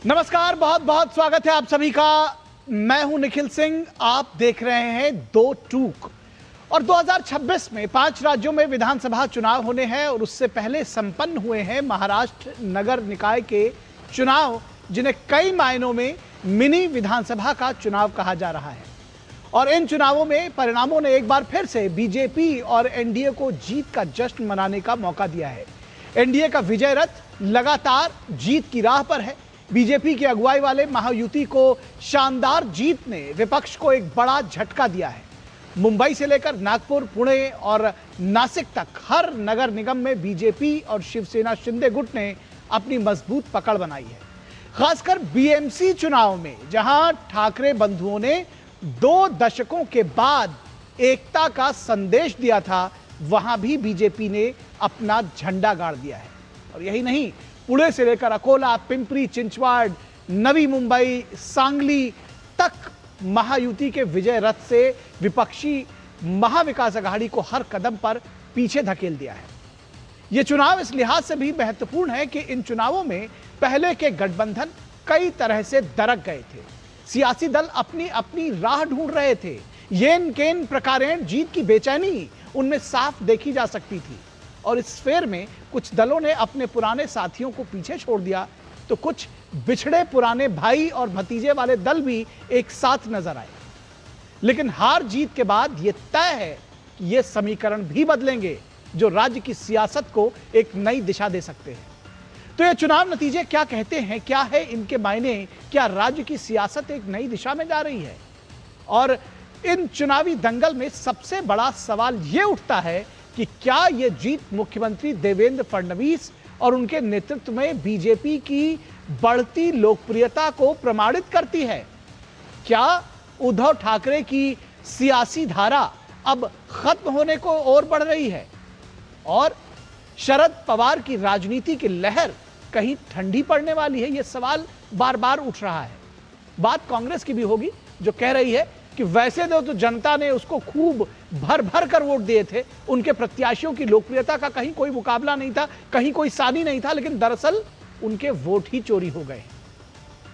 नमस्कार, बहुत बहुत स्वागत है आप सभी का। मैं हूं निखिल सिंह। आप देख रहे हैं दो टूक। और 2026 में 5 राज्यों में विधानसभा चुनाव होने हैं और उससे पहले संपन्न हुए हैं महाराष्ट्र नगर निकाय के चुनाव, जिन्हें कई मायनों में मिनी विधानसभा का चुनाव कहा जा रहा है। और इन चुनावों में परिणामों ने एक बार फिर से बीजेपी और एनडीए को जीत का जश्न मनाने का मौका दिया है। एनडीए का विजय रथ लगातार जीत की राह पर है। बीजेपी की अगुवाई वाले महायुति को शानदार जीत ने विपक्ष को एक बड़ा झटका दिया है। मुंबई से लेकर नागपुर, पुणे और नासिक तक हर नगर निगम में बीजेपी और शिवसेना शिंदे गुट ने अपनी मजबूत पकड़ बनाई है। खासकर बीएमसी चुनाव में, जहां ठाकरे बंधुओं ने 2 दशकों के बाद एकता का संदेश दिया था, वहां भी बीजेपी ने अपना झंडा गाड़ दिया है। और यही नहीं, पुणे से लेकर अकोला, पिंपरी चिंचवाड़, नवी मुंबई, सांगली तक महायुति के विजय रथ से विपक्षी महाविकास अघाड़ी को हर कदम पर पीछे धकेल दिया है। यह चुनाव इस लिहाज से भी महत्वपूर्ण है कि इन चुनावों में पहले के गठबंधन कई तरह से दरक गए थे। सियासी दल अपनी अपनी राह ढूंढ रहे थे। येन केन प्रकारेण जीत की बेचैनी उनमें साफ देखी जा सकती थी। और इस फेर में कुछ दलों ने अपने पुराने साथियों को पीछे छोड़ दिया, तो कुछ बिछड़े पुराने भाई और भतीजे वाले दल भी एक साथ नजर आए। लेकिन हार जीत के बाद यह तय है कि ये समीकरण भी बदलेंगे, जो राज्य की सियासत को एक नई दिशा दे सकते हैं। तो ये चुनाव नतीजे क्या कहते हैं, क्या है इनके मायने? क्या राज्य की सियासत एक नई दिशा में जा रही है? और इन चुनावी दंगल में सबसे बड़ा सवाल यह उठता है कि क्या यह जीत मुख्यमंत्री देवेंद्र फडणवीस और उनके नेतृत्व में बीजेपी की बढ़ती लोकप्रियता को प्रमाणित करती है? क्या उद्धव ठाकरे की सियासी धारा अब खत्म होने को ओर बढ़ रही है और शरद पवार की राजनीति की लहर कहीं ठंडी पड़ने वाली है? यह सवाल बार बार उठ रहा है। बात कांग्रेस की भी होगी, जो कह रही है कि वैसे तो जनता ने उसको खूब भर भर कर वोट दिए थे, उनके प्रत्याशियों की लोकप्रियता का कहीं कोई मुकाबला नहीं था, कहीं कोई सानी नहीं था, लेकिन दरअसल उनके वोट ही चोरी हो गए।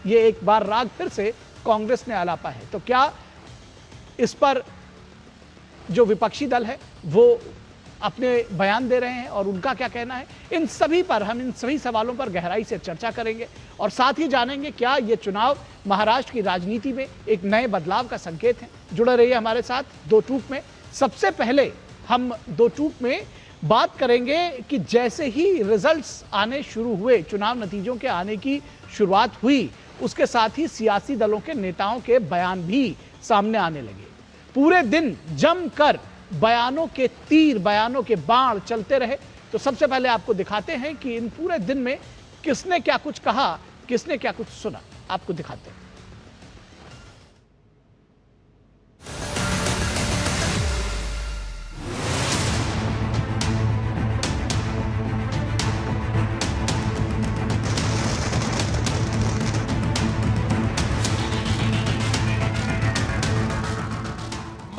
ये एक बार राग फिर से कांग्रेस ने आलापा है। तो क्या इस पर जो विपक्षी दल है वो अपने बयान दे रहे हैं और उनका क्या कहना है? इन सभी सवालों पर गहराई से चर्चा करेंगे और साथ ही जानेंगे क्या ये चुनाव महाराष्ट्र की राजनीति में एक नए बदलाव का संकेत है। जुड़े रहिए हमारे साथ दो टूक में। सबसे पहले हम दो टूक में बात करेंगे कि जैसे ही रिजल्ट्स आने शुरू हुए, चुनाव नतीजों के आने की शुरुआत हुई, उसके साथ ही सियासी दलों के नेताओं के बयान भी सामने आने लगे। पूरे दिन जमकर बयानों के तीर, बयानों के बाण चलते रहे। तो सबसे पहले आपको दिखाते हैं कि इन पूरे दिन में किसने क्या कुछ कहा, किसने क्या कुछ सुना। आपको दिखाते हैं।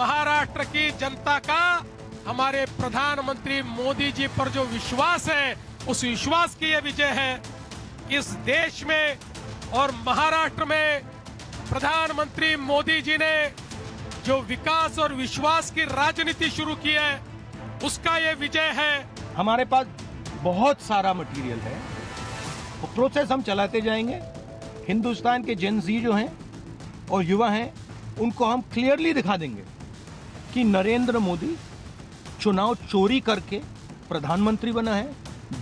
महाराष्ट्र की जनता का हमारे प्रधानमंत्री मोदी जी पर जो विश्वास है, उस विश्वास की यह विजय है। इस देश में और महाराष्ट्र में प्रधानमंत्री मोदी जी ने जो विकास और विश्वास की राजनीति शुरू की है, उसका यह विजय है। हमारे पास बहुत सारा मटेरियल है, वो प्रोसेस हम चलाते जाएंगे। हिंदुस्तान के जेन ज़ी जो हैं और युवा हैं, उनको हम क्लियरली दिखा देंगे कि नरेंद्र मोदी चुनाव चोरी करके प्रधानमंत्री बना है,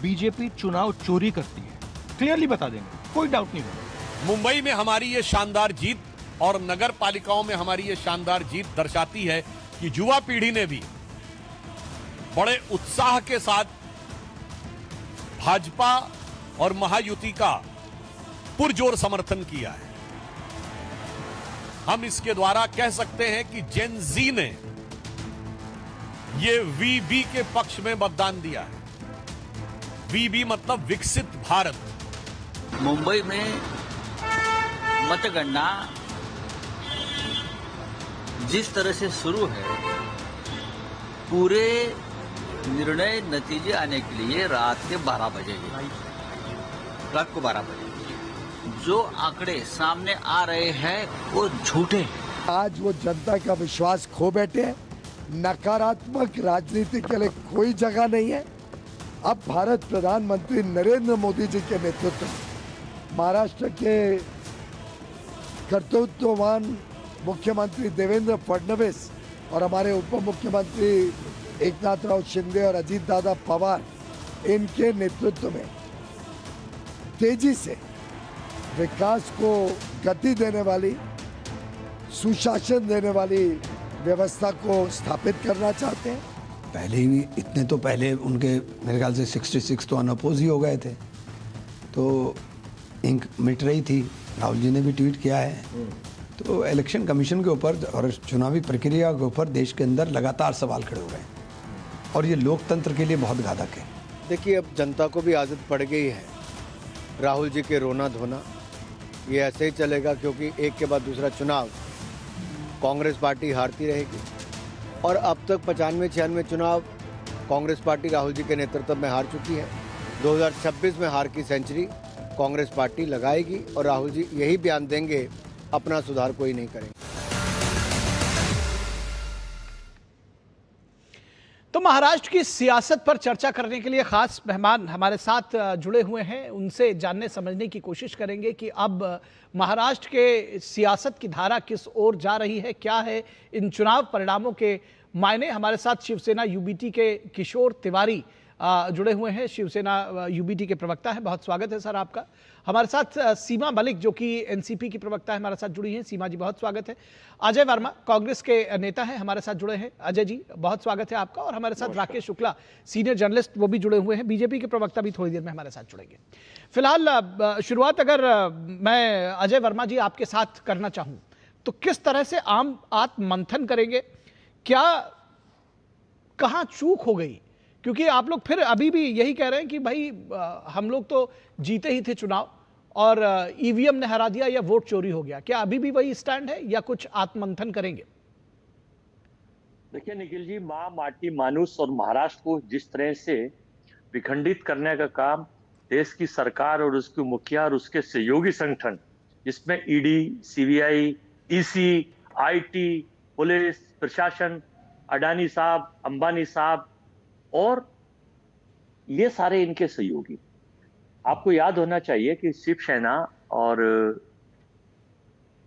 बीजेपी चुनाव चोरी करती है। क्लियरली बता देंगे, कोई डाउट नहीं होगा। मुंबई में हमारी ये शानदार जीत और नगर पालिकाओं में हमारी ये शानदार जीत दर्शाती है कि युवा पीढ़ी ने भी बड़े उत्साह के साथ भाजपा और महायुति का पुरजोर समर्थन किया है। हम इसके द्वारा कह सकते हैं कि जेन जी ने ये वीबी के पक्ष में मतदान दिया है। वीबी मतलब विकसित भारत। मुंबई में मतगणना जिस तरह से शुरू है, पूरे निर्णय नतीजे आने के लिए रात के 12 बजे, रात को 12 बजे जो आंकड़े सामने आ रहे हैं वो झूठे हैं। आज वो जनता का विश्वास खो बैठे हैं। नकारात्मक राजनीति के लिए कोई जगह नहीं है। अब भारत प्रधानमंत्री नरेंद्र मोदी जी के नेतृत्व में महाराष्ट्र के कर्तृत्ववान मुख्यमंत्री देवेंद्र फडणवीस और हमारे उप मुख्यमंत्री एकनाथराव शिंदे और अजीत दादा पवार, इनके नेतृत्व में तेजी से विकास को गति देने वाली, सुशासन देने वाली व्यवस्था को स्थापित करना चाहते हैं। पहले ही इतने तो पहले उनके मेरे ख्याल से 66 तो अनअपोज ही हो गए थे, तो इंक मिट रही थी। राहुल जी ने भी ट्वीट किया है। तो इलेक्शन कमीशन के ऊपर और चुनावी प्रक्रिया के ऊपर देश के अंदर लगातार सवाल खड़े हो गए और ये लोकतंत्र के लिए बहुत घातक है। देखिए, अब जनता को भी आदत पड़ गई है राहुल जी के रोना धोना। ये ऐसे ही चलेगा क्योंकि एक के बाद दूसरा चुनाव कांग्रेस पार्टी हारती रहेगी और अब तक 95-96 चुनाव कांग्रेस पार्टी राहुल जी के नेतृत्व में हार चुकी है। 2026 में हार की सेंचुरी कांग्रेस पार्टी लगाएगी और राहुल जी यही बयान देंगे, अपना सुधार कोई नहीं करेंगे। तो महाराष्ट्र की सियासत पर चर्चा करने के लिए खास मेहमान हमारे साथ जुड़े हुए हैं। उनसे जानने समझने की कोशिश करेंगे कि अब महाराष्ट्र के सियासत की धारा किस ओर जा रही है, क्या है इन चुनाव परिणामों के मायने। हमारे साथ शिवसेना यूबीटी के किशोर तिवारी जुड़े हुए हैं, शिवसेना यूबीटी के प्रवक्ता हैं। बहुत स्वागत है सर आपका। हमारे साथ सीमा मलिक जो कि एनसीपी की प्रवक्ता है, हमारे साथ जुड़ी हैं। सीमा जी बहुत स्वागत है। अजय वर्मा कांग्रेस के नेता हैं, हमारे साथ जुड़े हैं। अजय जी बहुत स्वागत है आपका। और हमारे साथ राकेश शुक्ला सीनियर जर्नलिस्ट, वो भी जुड़े हुए हैं। बीजेपी के प्रवक्ता भी थोड़ी देर में हमारे साथ जुड़ेंगे। फिलहाल शुरुआत अगर मैं अजय वर्मा जी आपके साथ करना चाहूँ तो किस तरह से आत्म मंथन करेंगे, क्या कहाँ चूक हो गई? क्योंकि आप लोग फिर अभी भी यही कह रहे हैं कि भाई हम लोग तो जीते ही थे चुनाव और ईवीएम ने हरा दिया या वोट चोरी हो गया। क्या अभी भी वही स्टैंड है या कुछ आत्ममंथन करेंगे? देखिए निखिल जी, माँ माटी मानुस और महाराष्ट्र को जिस तरह से विखंडित करने का काम देश की सरकार और उसके मुखिया और उसके सहयोगी संगठन, जिसमें ED, CBI, EC, IT, police, प्रशासन, अडानी साहब, अंबानी साहब और ये सारे इनके सहयोगी। आपको याद होना चाहिए कि शिवसेना और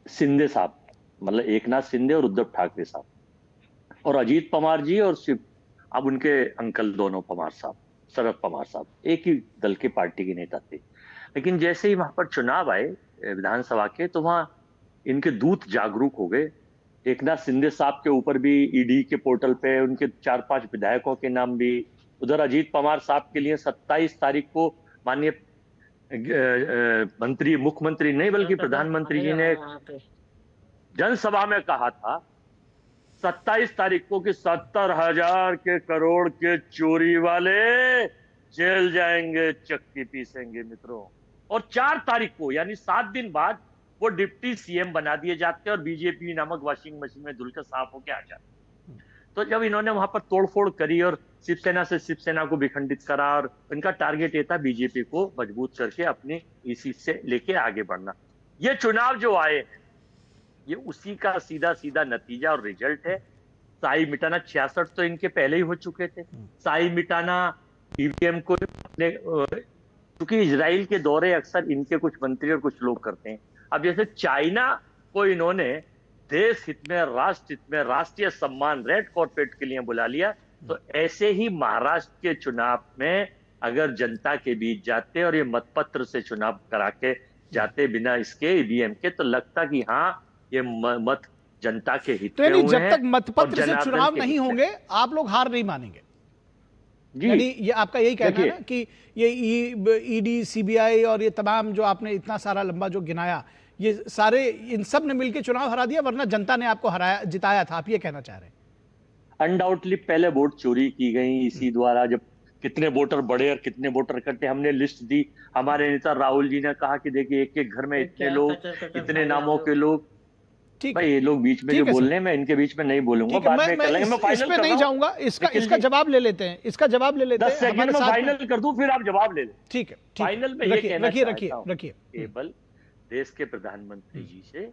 शिंदे साहब, मतलब एकनाथ शिंदे और उद्धव ठाकरे साहब और अजीत पवार जी और अब उनके अंकल दोनों पवार साहब, शरद पवार साहब एक ही दल के पार्टी के नेता थे। लेकिन जैसे ही वहां पर चुनाव आए विधानसभा के, तो वहां इनके दूत जागरूक हो गए। एकनाथ शिंदे साहब के ऊपर भी ईडी के पोर्टल पे उनके 4-5 विधायकों के नाम भी, उधर अजीत पवार साहब के लिए 27 तारीख को माननीय मुख्यमंत्री नहीं बल्कि प्रधानमंत्री जी ने जनसभा में कहा था 27 तारीख को कि 70,000 के करोड़ के चोरी वाले जेल जाएंगे, चक्की पीसेंगे मित्रों। और 4 तारीख को यानी 7 दिन बाद वो डिप्टी सीएम बना दिए जाते हैं और बीजेपी नामक वॉशिंग मशीन में धुलकर साफ होकर आ जाते। तो जब इन्होंने वहां पर तोड़फोड़ करी और शिवसेना से शिवसेना को विखंडित करा और इनका टारगेट ये था बीजेपी को मजबूत करके अपनी इसी से लेके आगे बढ़ना। ये चुनाव जो आए हैं ये उसी का सीधा सीधा नतीजा और रिजल्ट है। साई मिटाना 66 तो इनके पहले ही हो चुके थे। साई मिटाना ईवीएम को अपने, क्योंकि इजराइल के दौरे अक्सर इनके कुछ मंत्री और कुछ लोग करते हैं। अब जैसे चाइना को इन्होंने देश हित में, राष्ट्र हित में, राष्ट्रीय सम्मान, रेड कॉर्पेट के लिए बुला लिया, तो ऐसे ही महाराष्ट्र के चुनाव में अगर जनता के बीच जाते और ये मतपत्र से चुनाव करा के जाते बिना इसके ईवीएम के, तो लगता कि हाँ ये मत जनता के हित में हुए हैं। जब तक मतपत्र से चुनाव नहीं होंगे आप लोग हार नहीं मानेंगे जी? यानी ये आपका यही कहना है ना कि ये ईडी, सीबीआई और ये तमाम जो आपने इतना सारा लंबा जो गिनाया, ये सारे इन सब ने मिलकर चुनाव हरा दिया, वरना जनता ने आपको हराया, जिताया था, आप ये कहना चाह रहे हैं? अनडाउटली पहले वोट चोरी की गई इसी द्वारा। जब कितने वोटर बढ़े और कितने वोटर कटे, हमने लिस्ट दी। हमारे नेता राहुल जी ने कहा कि देखिए एक एक घर में इतने लोग, इतने नामों के लोग। भाई ये लोग बीच में जो बोल रहे हैं मैं इनके बीच में नहीं बोलूंगा, बाद में कर लेंगे। मैं इस पे नहीं जाऊंगा, इसका जवाब ले लेते हैं, इसका जवाब ले लेते हैं। 10 सेकंड में फाइनल कर दूं, फिर आप जवाब ले लें। ठीक है, फाइनल में ये कहना चाहता हूं रखिए। केवल देश के प्रधानमंत्री जी से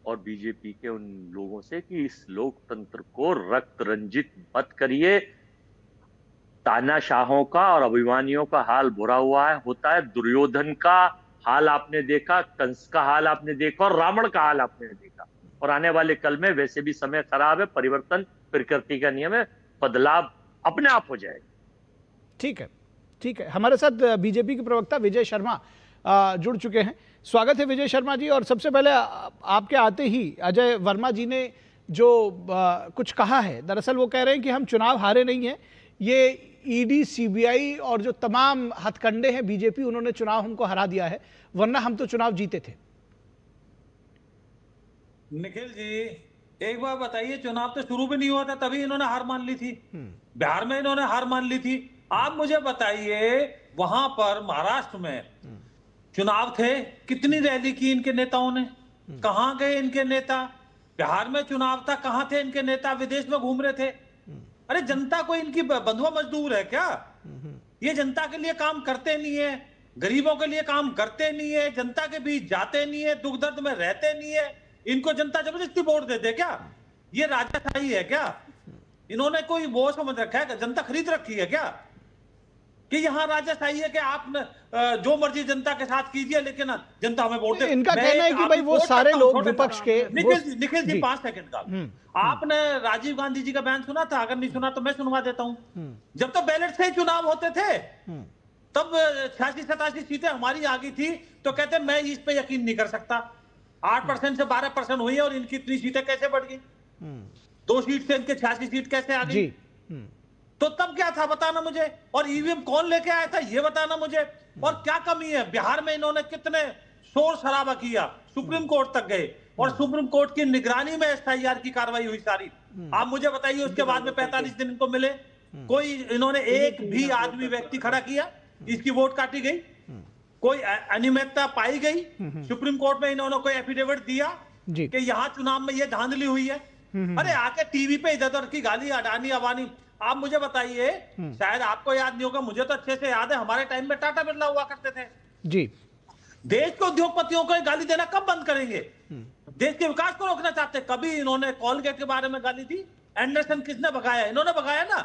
और बीजेपी के उन लोगों से कि इस लोकतंत्र को रक्त रंजित मत करिए। तानाशाहों का और अभिमानियों का हाल बुरा हुआ है होता है। दुर्योधन का हाल आपने देखा, कंस का हाल आपने देखा और रावण का हाल आपने देखा। और आने वाले कल में वैसे भी समय खराब है, परिवर्तन प्रकृति का नियम है, बदलाव अपने आप हो जाएगा। ठीक है, ठीक है। हमारे साथ बीजेपी के प्रवक्ता विजय शर्मा जुड़ चुके हैं। स्वागत है विजय शर्मा जी। और सबसे पहले आपके आते ही अजय वर्मा जी ने जो कुछ कहा है, दरअसल वो कह रहे हैं कि हम चुनाव हारे नहीं हैं, ये ईडी, सीबीआई और जो तमाम हथकंडे हैं बीजेपी, उन्होंने चुनाव हमको हरा दिया है, वरना हम तो चुनाव जीते थे। निखिल जी, एक बार बताइए, चुनाव तो शुरू भी नहीं हुआ था तभी इन्होंने हार मान ली थी। बिहार में इन्होंने हार मान ली थी। आप मुझे बताइए, वहां पर महाराष्ट्र में चुनाव थे, कितनी रैली की इनके नेताओं ने, कहां गए इनके नेता? बिहार में चुनाव था, कहां थे इनके नेता? विदेश में घूम रहे थे। अरे जनता कोई इनकी बंधुआ मजदूर है क्या? ये जनता के लिए काम करते नहीं है, गरीबों के लिए काम करते नहीं है, जनता के बीच जाते नहीं है, दुख दर्द में रहते नहीं है। इनको जनता जबरदस्ती वोट दे दे क्या? ये राजाशाही है क्या? इन्होंने कोई वो समझ रखा है, जनता खरीद रखी है क्या कि यहाँ राजाशाही है कि आप जो मर्जी जनता के साथ कीजिए लेकिन जनता हमें वोट दे? इनका कहना है कि भाई वो सारे लोग विपक्ष के। निखिल जी 5 सेकंड का, आपने राजीव गांधी जी का बयान सुना था? अगर नहीं सुना तो मैं सुनवा देता हूँ। जब तो बैलेट से ही चुनाव होते थे, तब 86-87 सीटें हमारी आ गई थी, तो कहते मैं इस पे यकीन नहीं कर सकता, 8% से 12% हुई और इनकी इतनी सीटें कैसे बढ़ गई? 2 सीट से इनके 86 सीट कैसे आ गई? तो तब क्या था बताना मुझे, और ईवीएम कौन लेके आया था ये बताना मुझे, और क्या कमी है? बिहार में इन्होंने कितने शोर शराबा किया, सुप्रीम कोर्ट तक गए और सुप्रीम कोर्ट की निगरानी में एसआईआर की कार्रवाई हुई सारी। आप मुझे बताइए, उसके बाद में 45 दिन इनको मिले, कोई इन्होंने एक भी आदमी व्यक्ति खड़ा किया, इसकी वोट काटी गई, कोई अनियमितता पाई गई? सुप्रीम कोर्ट में इन्होंने कोई एफिडेविट दिया कि यहाँ चुनाव में ये धांधली हुई है? अरे आके टीवी पे इधर उधर की गाली, अडानी अबानी। आप मुझे बताइए, शायद आपको याद नहीं होगा, मुझे तो अच्छे से याद है, हमारे टाइम में टाटा बिरला हुआ करते थे जी। देश के उद्योगपतियों को गाली देना कब बंद करेंगे? देश के विकास को रोकना चाहते? कभी इन्होंने कॉलगेट के बारे में गाली दी? एंडरसन किसने भगाया? इन्होंने भगाया ना।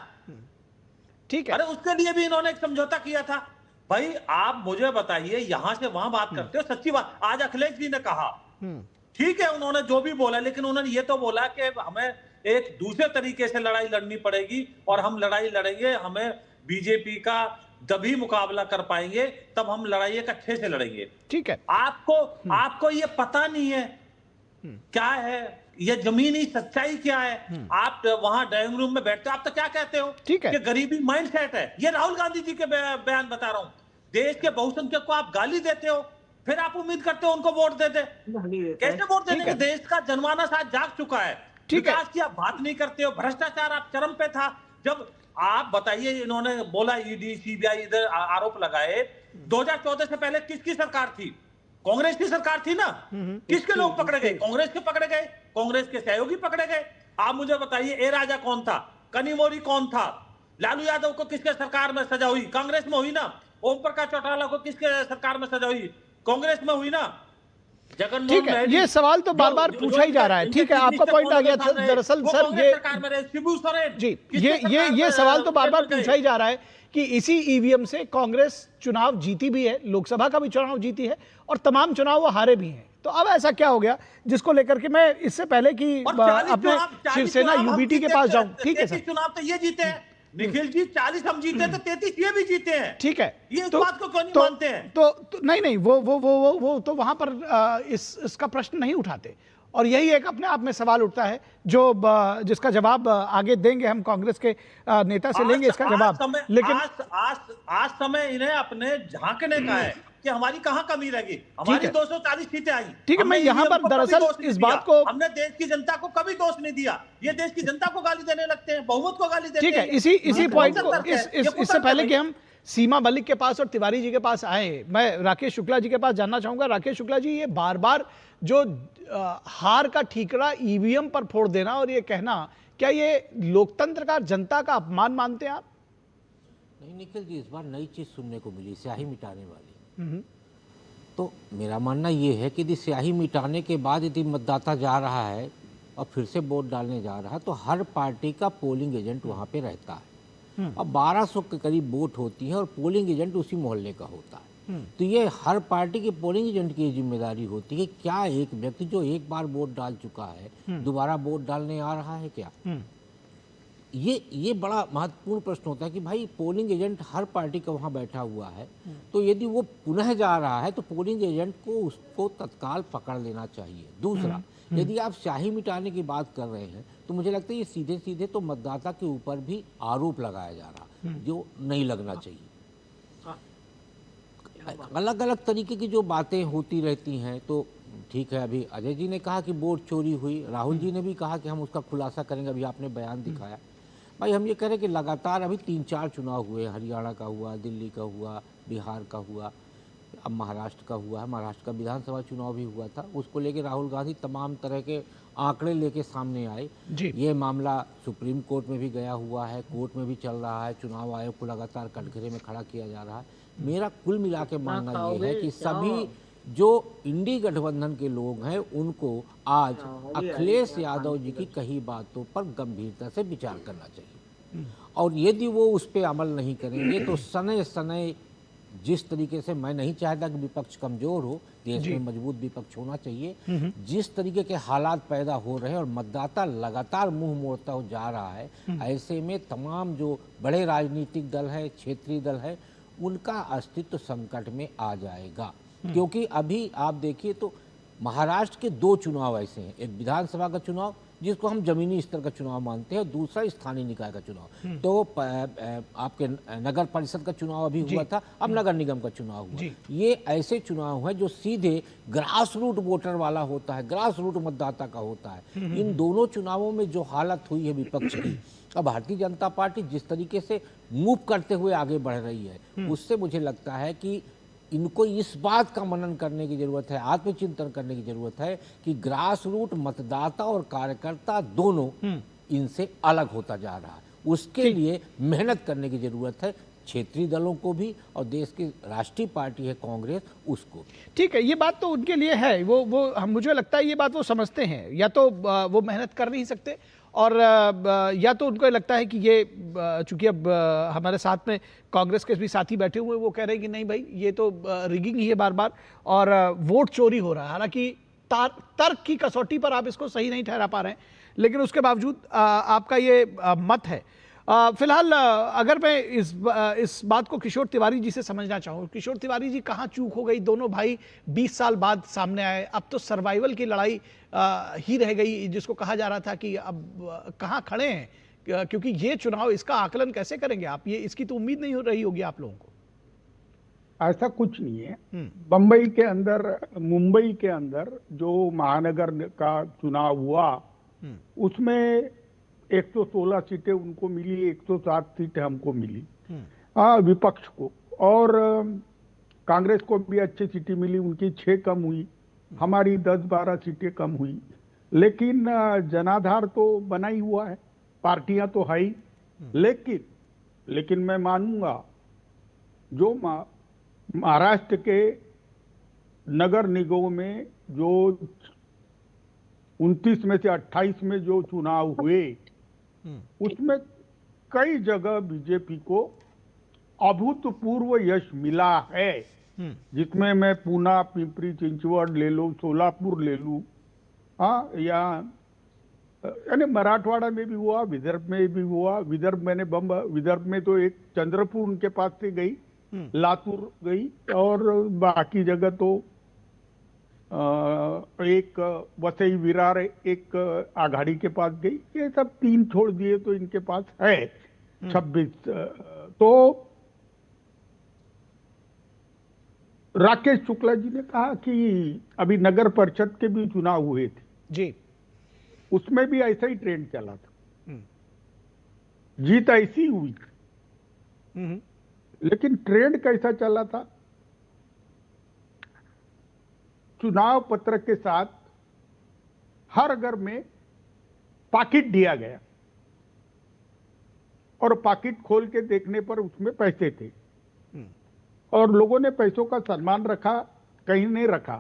ठीक है, अरे उसके लिए भी इन्होंने एक समझौता किया था। भाई आप मुझे बताइए, यहां से वहां बात करते हो, सच्ची बात। आज अखिलेश जी ने कहा, ठीक है उन्होंने जो भी बोला, लेकिन उन्होंने ये तो बोला कि हमें एक दूसरे तरीके से लड़ाई लड़नी पड़ेगी और हम लड़ाई लड़ेंगे, हमें बीजेपी का तभी मुकाबला कर पाएंगे, तब हम लड़ाई एक अच्छे से लड़ेंगे। ठीक है, आपको ये पता नहीं है क्या है ये जमीनी सच्चाई क्या है? आप वहां ड्राइंग रूम में बैठते हो, आप तो क्या कहते हो कि गरीबी माइंडसेट है। ये राहुल गांधी जी के बयान बता रहा हूं। देश के बहुसंख्यक को आप गाली देते हो, फिर आप उम्मीद करते हो उनको वोट दे दे। कैसे वोट देने? देश का जनमानस आज जाग चुका है, विकास की आप बात नहीं करते हो, भ्रष्टाचार आप चरम पे था। जब आप बताइए, इन्होंने बोला ईडी सीबीआई इधर आरोप लगाए, 2014 से पहले किसकी सरकार थी? कांग्रेस की सरकार थी ना। किसके लोग पकड़े गए? कांग्रेस के पकड़े गए, कांग्रेस के सहयोगी पकड़े गए। आप मुझे बताइए, ए राजा कौन था? कनिमोरी कौन था? लालू यादव को किसके सरकार में सजा हुई? कांग्रेस में हुई ना। ओम प्रकाश चौटाला को किसके सरकार में सजा हुई? कांग्रेस में हुई ना। ठीक है, ये सवाल तो बार बार पूछा ही जा रहा है। ठीक है, आपका पॉइंट आ गया। दरअसल सर ये सवाल तो बार बार पूछा ही जा रहा है कि इसी ईवीएम से कांग्रेस चुनाव जीती भी है, लोकसभा का भी चुनाव जीती है और तमाम चुनाव वो हारे भी हैं। तो अब ऐसा क्या हो गया जिसको लेकर के मैं इससे पहले कि अपने शिवसेना यूबीटी के पास जाऊं। ठीक है सर, चुनाव तो ये जीते हैं निखिल जी, 40 हम जीते तो 33 ये भी जीते हैं। ठीक है, ये इस बात को क्यों नहीं मानते हैं? तो नहीं वो तो वहां पर इसका प्रश्न नहीं उठाते और यही एक अपने आप में सवाल उठता है जो जिसका जवाब आगे देंगे, हम कांग्रेस के नेता से लेंगे इसका जवाब। लेकिन आज समय इन्हें अपने झांकने का है कि हमारी कहां कमी रहेगी। हमारी 240 सीटें आई। ठीक है, मैं यहाँ पर दरअसल इस बात को, हमने देश की जनता को कभी दोष नहीं दिया। ये देश की जनता को गाली देने लगते हैं, बहुमत को गाली देते हैं। ठीक है, इसी पॉइंट को इससे पहले कि हम सीमा मलिक के पास और तिवारी जी के पास आए, मैं राकेश शुक्ला जी के पास जानना चाहूंगा। राकेश शुक्ला जी, ये बार बार जो हार का ठीकरा ईवीएम पर फोड़ देना और ये कहना, क्या ये लोकतंत्र का, जनता का अपमान मानते हैं आप? नहीं निखिल जी, इस बार नई चीज सुनने को मिली, स्याही मिटाने वाली। तो मेरा मानना ये है कि यदि स्याही मिटाने के बाद यदि मतदाता जा रहा है और फिर से वोट डालने जा रहा है तो हर पार्टी का पोलिंग एजेंट वहाँ पे रहता है और 1200 के करीब वोट होती है और पोलिंग एजेंट उसी मोहल्ले का होता है। तो ये हर पार्टी के पोलिंग एजेंट की जिम्मेदारी होती है क्या एक व्यक्ति जो एक बार वोट डाल चुका है दोबारा वोट डालने आ रहा है क्या। ये बड़ा महत्वपूर्ण प्रश्न होता है कि भाई पोलिंग एजेंट हर पार्टी का वहाँ बैठा हुआ है तो यदि वो पुनः जा रहा है तो पोलिंग एजेंट को उसको तत्काल पकड़ लेना चाहिए। दूसरा, यदि आप स्याही मिटाने की बात कर रहे हैं तो मुझे लगता है ये सीधे सीधे तो मतदाता के ऊपर भी आरोप लगाया जा रहा जो नहीं लगना चाहिए। अलग अलग तरीके की जो बातें होती रहती हैं तो ठीक है। अभी अजय जी ने कहा कि वोट चोरी हुई, राहुल जी ने भी कहा कि हम उसका खुलासा करेंगे, अभी आपने बयान दिखाया। भाई हम ये कह रहे हैं कि लगातार अभी 3-4 चुनाव हुए, हरियाणा का हुआ, दिल्ली का हुआ, बिहार का हुआ, अब महाराष्ट्र का हुआ है। महाराष्ट्र का विधानसभा चुनाव भी हुआ था, उसको लेके राहुल गांधी तमाम तरह के आंकड़े लेके सामने आए। ये मामला सुप्रीम कोर्ट में भी गया हुआ है, कोर्ट में भी चल रहा है, चुनाव आयोग को लगातार कटघरे में खड़ा किया जा रहा है। मेरा कुल मिला के मानना ये है कि सभी जो इंडी गठबंधन के लोग हैं उनको आज अखिलेश यादव जी की कही बातों पर गंभीरता से विचार करना चाहिए और यदि वो उस पर अमल नहीं करेंगे तो सने सने जिस तरीके से, मैं नहीं चाहता कि विपक्ष कमजोर हो, देश में मजबूत विपक्ष होना चाहिए, जिस तरीके के हालात पैदा हो रहे हैं और मतदाता लगातार मुंह मोड़ता हो जा रहा है, ऐसे में तमाम जो बड़े राजनीतिक दल है, क्षेत्रीय दल है, उनका अस्तित्व संकट में आ जाएगा। क्योंकि अभी आप देखिए तो महाराष्ट्र के 2 चुनाव ऐसे हैं, एक विधानसभा का चुनाव जिसको हम जमीनी स्तर का चुनाव मानते हैं, दूसरा स्थानीय निकाय का चुनाव। तो आपके नगर परिषद का चुनाव अभी हुआ था, अब नगर निगम का चुनाव हुआ। ये ऐसे चुनाव हैं जो सीधे ग्रास रूट वोटर वाला होता है, ग्रास रूट मतदाता का होता है। इन दोनों चुनावों में जो हालत हुई है विपक्ष की, अब भारतीय जनता पार्टी जिस तरीके से मूव करते हुए आगे बढ़ रही है, उससे मुझे लगता है कि इनको इस बात का मनन करने की जरूरत है, आत्मचिंतन करने की जरूरत है कि ग्रास रूट मतदाता और कार्यकर्ता दोनों इनसे अलग होता जा रहा है। उसके लिए मेहनत करने की जरूरत है, क्षेत्रीय दलों को भी और देश की राष्ट्रीय पार्टी है कांग्रेस उसको। ठीक है, ये बात तो उनके लिए है, वो हम, मुझे लगता है ये बात वो समझते हैं, या तो वो मेहनत कर नहीं सकते और या तो उनको लगता है कि ये चूंकि अब हमारे साथ में कांग्रेस के भी साथी बैठे हुए हैं, वो कह रहे हैं कि नहीं भाई ये तो रिगिंग ही है बार बार और वोट चोरी हो रहा है। हालांकि तर्क की कसौटी पर आप इसको सही नहीं ठहरा पा रहे हैं, लेकिन उसके बावजूद आपका ये मत है। फिलहाल अगर मैं इस बात को किशोर तिवारी जी से समझना चाहूँ, किशोर तिवारी जी कहाँ चूक हो गई? दोनों भाई 20 साल बाद सामने आए, अब तो सर्वाइवल की लड़ाई ही रह गई, जिसको कहा जा रहा था कि अब कहाँ खड़े हैं, क्योंकि ये चुनाव, इसका आकलन कैसे करेंगे आप? ये इसकी तो उम्मीद नहीं हो रही होगी आप लोगों को। ऐसा कुछ नहीं है। बंबई के अंदर, मुंबई के अंदर जो महानगर का चुनाव हुआ उसमें 116 सीटें उनको मिली, 107 सीटें हमको मिली विपक्ष को, और कांग्रेस को भी अच्छी सीटें मिली, उनकी 6 कम हुई, हमारी 10-12 सीटें कम हुई। लेकिन जनाधार तो बना ही हुआ है, पार्टियां तो है ही। लेकिन मैं मानूंगा जो महाराष्ट्र के नगर निगमों में जो 29 में से 28 में जो चुनाव हुए उसमें कई जगह बीजेपी को अभूतपूर्व यश मिला है, जिसमें मैं पूना, पिंपरी चिंचवड ले लूं, सोलापुर ले लूं, यानी मराठवाड़ा में भी हुआ, विदर्भ में भी हुआ। विदर्भ में तो एक चंद्रपुर उनके पास से गई, लातूर गई, और बाकी जगह तो एक वसई विरार एक आघाड़ी के पास गई। ये सब 3 छोड़ दिए तो इनके पास है 26। तो राकेश शुक्ला जी ने कहा कि अभी नगर परिषद के भी चुनाव हुए थे जी, उसमें भी ऐसा ही ट्रेंड चला था, जीत ऐसी हुई, लेकिन ट्रेंड कैसा चला था? चुनाव पत्र के साथ हर घर में पाकिट दिया गया और पाकिट खोल के देखने पर उसमें पैसे थे और लोगों ने पैसों का सम्मान रखा, कहीं नहीं रखा,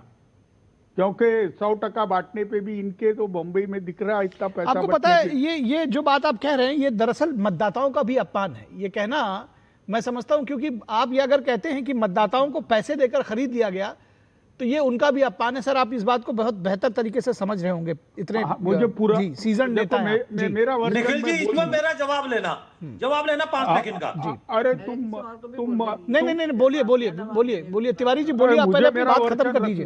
क्योंकि 100% बांटने पे भी इनके तो बम्बई में दिख रहा है इतना पैसा। आपको पता है ये जो बात आप कह रहे हैं, ये दरअसल मतदाताओं का भी अपमान है। ये कहना मैं समझता हूं, क्योंकि आप ये अगर कहते हैं कि मतदाताओं को पैसे देकर खरीद लिया गया, तो ये उनका भी अपमान है। सर, आप इस बात को बहुत बेहतर तरीके से समझ रहे होंगे, इतने मुझे पूरा सीजन नेता हैं। मेरा निखिल जी, इसमें मेरा जवाब लेना 5 सेकंड का। अरे तुम नहीं, बोलिए तिवारी जी, बोलिए, आप पहले अपनी बात खत्म कर दीजिए।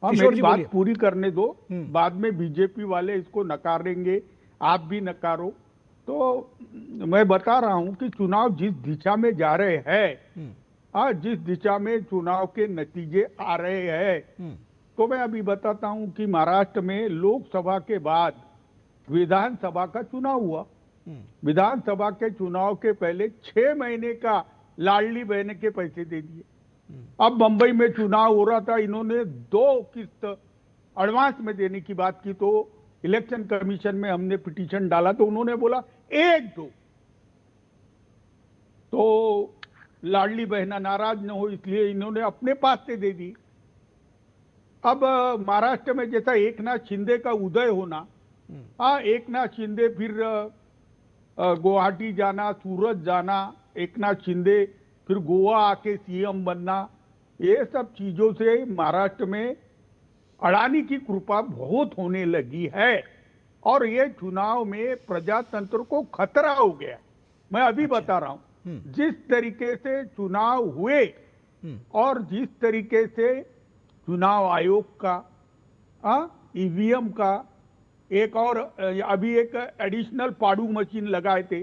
मेरी बात पूरी करने दो, बाद में बीजेपी वाले इसको नकारेंगे, आप भी नकारो। तो मैं बता रहा हूं कि चुनाव जिस दिशा में जा रहे हैं, जिस दिशा में चुनाव के नतीजे आ रहे हैं, तो मैं अभी बताता हूं कि महाराष्ट्र में लोकसभा के बाद विधानसभा का चुनाव हुआ। विधानसभा के चुनाव के पहले 6 महीने का लाडली बहन के पैसे दे दिए। अब मुंबई में चुनाव हो रहा था, इन्होंने 2 किस्त एडवांस में देने की बात की, तो इलेक्शन कमीशन में हमने पिटीशन डाला तो उन्होंने बोला 1 दो। तो लाडली बहना नाराज न हो इसलिए इन्होंने अपने पास से दे दी। अब महाराष्ट्र में जैसा एकनाथ शिंदे का उदय होना, एकनाथ शिंदे फिर गुवाहाटी जाना, सूरत जाना, एकनाथ शिंदे फिर गोवा आके सीएम बनना, ये सब चीजों से महाराष्ट्र में अडानी की कृपा बहुत होने लगी है और ये चुनाव में प्रजातंत्र को खतरा हो गया। मैं अभी बता रहा हूं, जिस तरीके से चुनाव हुए और जिस तरीके से चुनाव आयोग का ईवीएम का एक और अभी एक एडिशनल पाडू मशीन लगाए थे,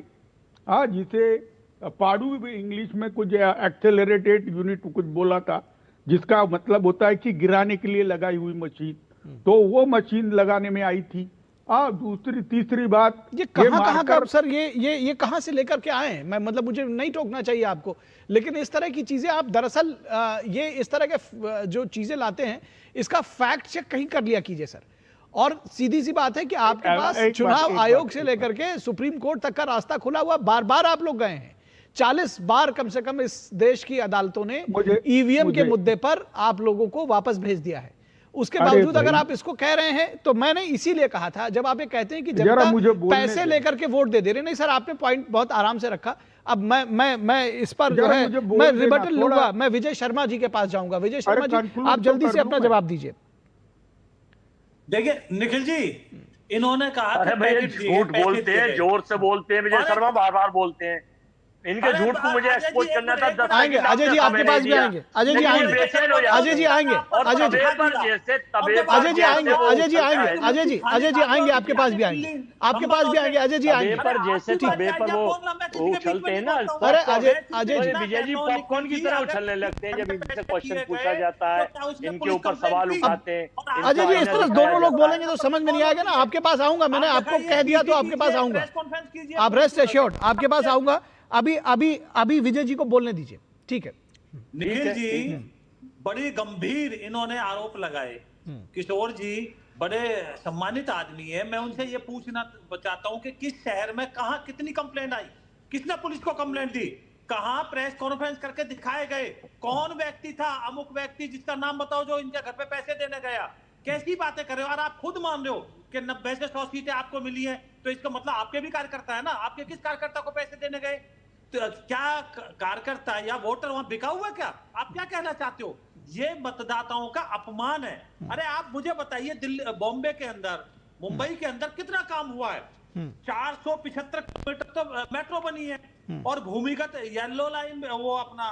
जिसे पाडू भी इंग्लिश में कुछ एक्सेलरेटेड यूनिट कुछ बोला था, जिसका मतलब होता है कि गिराने के लिए लगाई हुई मशीन। तो वो मशीन लगाने में आई थी। दूसरी तीसरी बात, ये कहाँ का सर, ये कहाँ से लेकर के आए हैं? मैं मतलब मुझे नहीं टोकना चाहिए आपको, लेकिन इस तरह की चीजें आप दरअसल ये इस तरह के जो चीजें लाते हैं, इसका फैक्ट चेक कहीं कर लिया कीजिए सर। और सीधी सी बात है कि आपके पास चुनाव आयोग से लेकर के सुप्रीम कोर्ट तक का रास्ता खुला हुआ, बार बार आप लोग गए हैं, 40 बार कम से कम इस देश की अदालतों ने ईवीएम के मुद्दे पर आप लोगों को वापस भेज दिया है। उसके बावजूद अगर आप इसको कह रहे हैं, तो मैंने इसीलिए कहा था, जब आप ये कहते हैं कि जनता पैसे लेकर के वोट दे दे रहे, नहीं सर, आपने पॉइंट बहुत आराम से रखा। अब मैं इस पर जो है मैं रिबटल लूंगा, मैं विजय शर्मा जी के पास जाऊंगा। विजय शर्मा जी, आप जल्दी से अपना जवाब दीजिए। देखिए निखिल जी, इन्होंने कहा अरे भैया झूठ बोलते हैं, जोर से बोलते हैं, विजय शर्मा बार बार बोलते हैं। इनके झूठ को मुझे एक्सपोज करना था। 10 आएंगे अजय जी, आपके पास भी आएंगे। अजय जी आएंगे, अजय जी आएंगे, अजय जी आएंगे, अजय जी आएंगे, अजय जी आएंगे, आपके पास भी आएंगे, आपके पास भी आएंगे, अजय जी आएंगे। पर जैसे तबे पर वो उछलते हैं ना, अरे अजय जी, विजय जी पॉपकॉर्न की तरह उछलने लगते हैं जब इनसे क्वेश्चन पूछा जाता है, इनके ऊपर सवाल उठाते हैं। अजय जी, इस तरह दोनों लोग बोलेंगे तो समझ में नहीं आएगा ना। आपके पास आऊंगा, मैंने आपको कह दिया तो आपके पास आऊंगा, आप रेस्ट एश्योर्ड, आपके पास आऊंगा। अभी विजय जी को बोलने दीजिए, ठीक है। निखिल जी, बड़ी गंभीर इन्होंने आरोप लगाए। किशोर जी बड़े सम्मानित आदमी है, मैं उनसे ये पूछना चाहता हूं कि किस शहर में कहां कितनी कंप्लेंट आई, किसने पुलिस को कंप्लेंट दी, कहां प्रेस कॉन्फ्रेंस करके दिखाए गए, कौन व्यक्ति था, अमुक व्यक्ति जिसका नाम बताओ जो इनके घर पे पैसे देने गया। कैसी बातें कर रहे हो? और आप खुद मान रहे हो कि 90 से 100 सीटें आपको मिली है, तो इसका मतलब आपके भी कार्यकर्ता है ना। आपके किस कार्यकर्ता को पैसे देने गए? तो क्या कार्यकर्ता या वोटर वहां बिका हुआ है क्या? आप क्या कहना चाहते हो? ये मतदाताओं का अपमान है। अरे आप मुझे बताइए, दिल्ली, बॉम्बे के अंदर, मुंबई के अंदर कितना काम हुआ है? 475 किलोमीटर तो मेट्रो बनी है, और भूमिगत येलो लाइन, वो अपना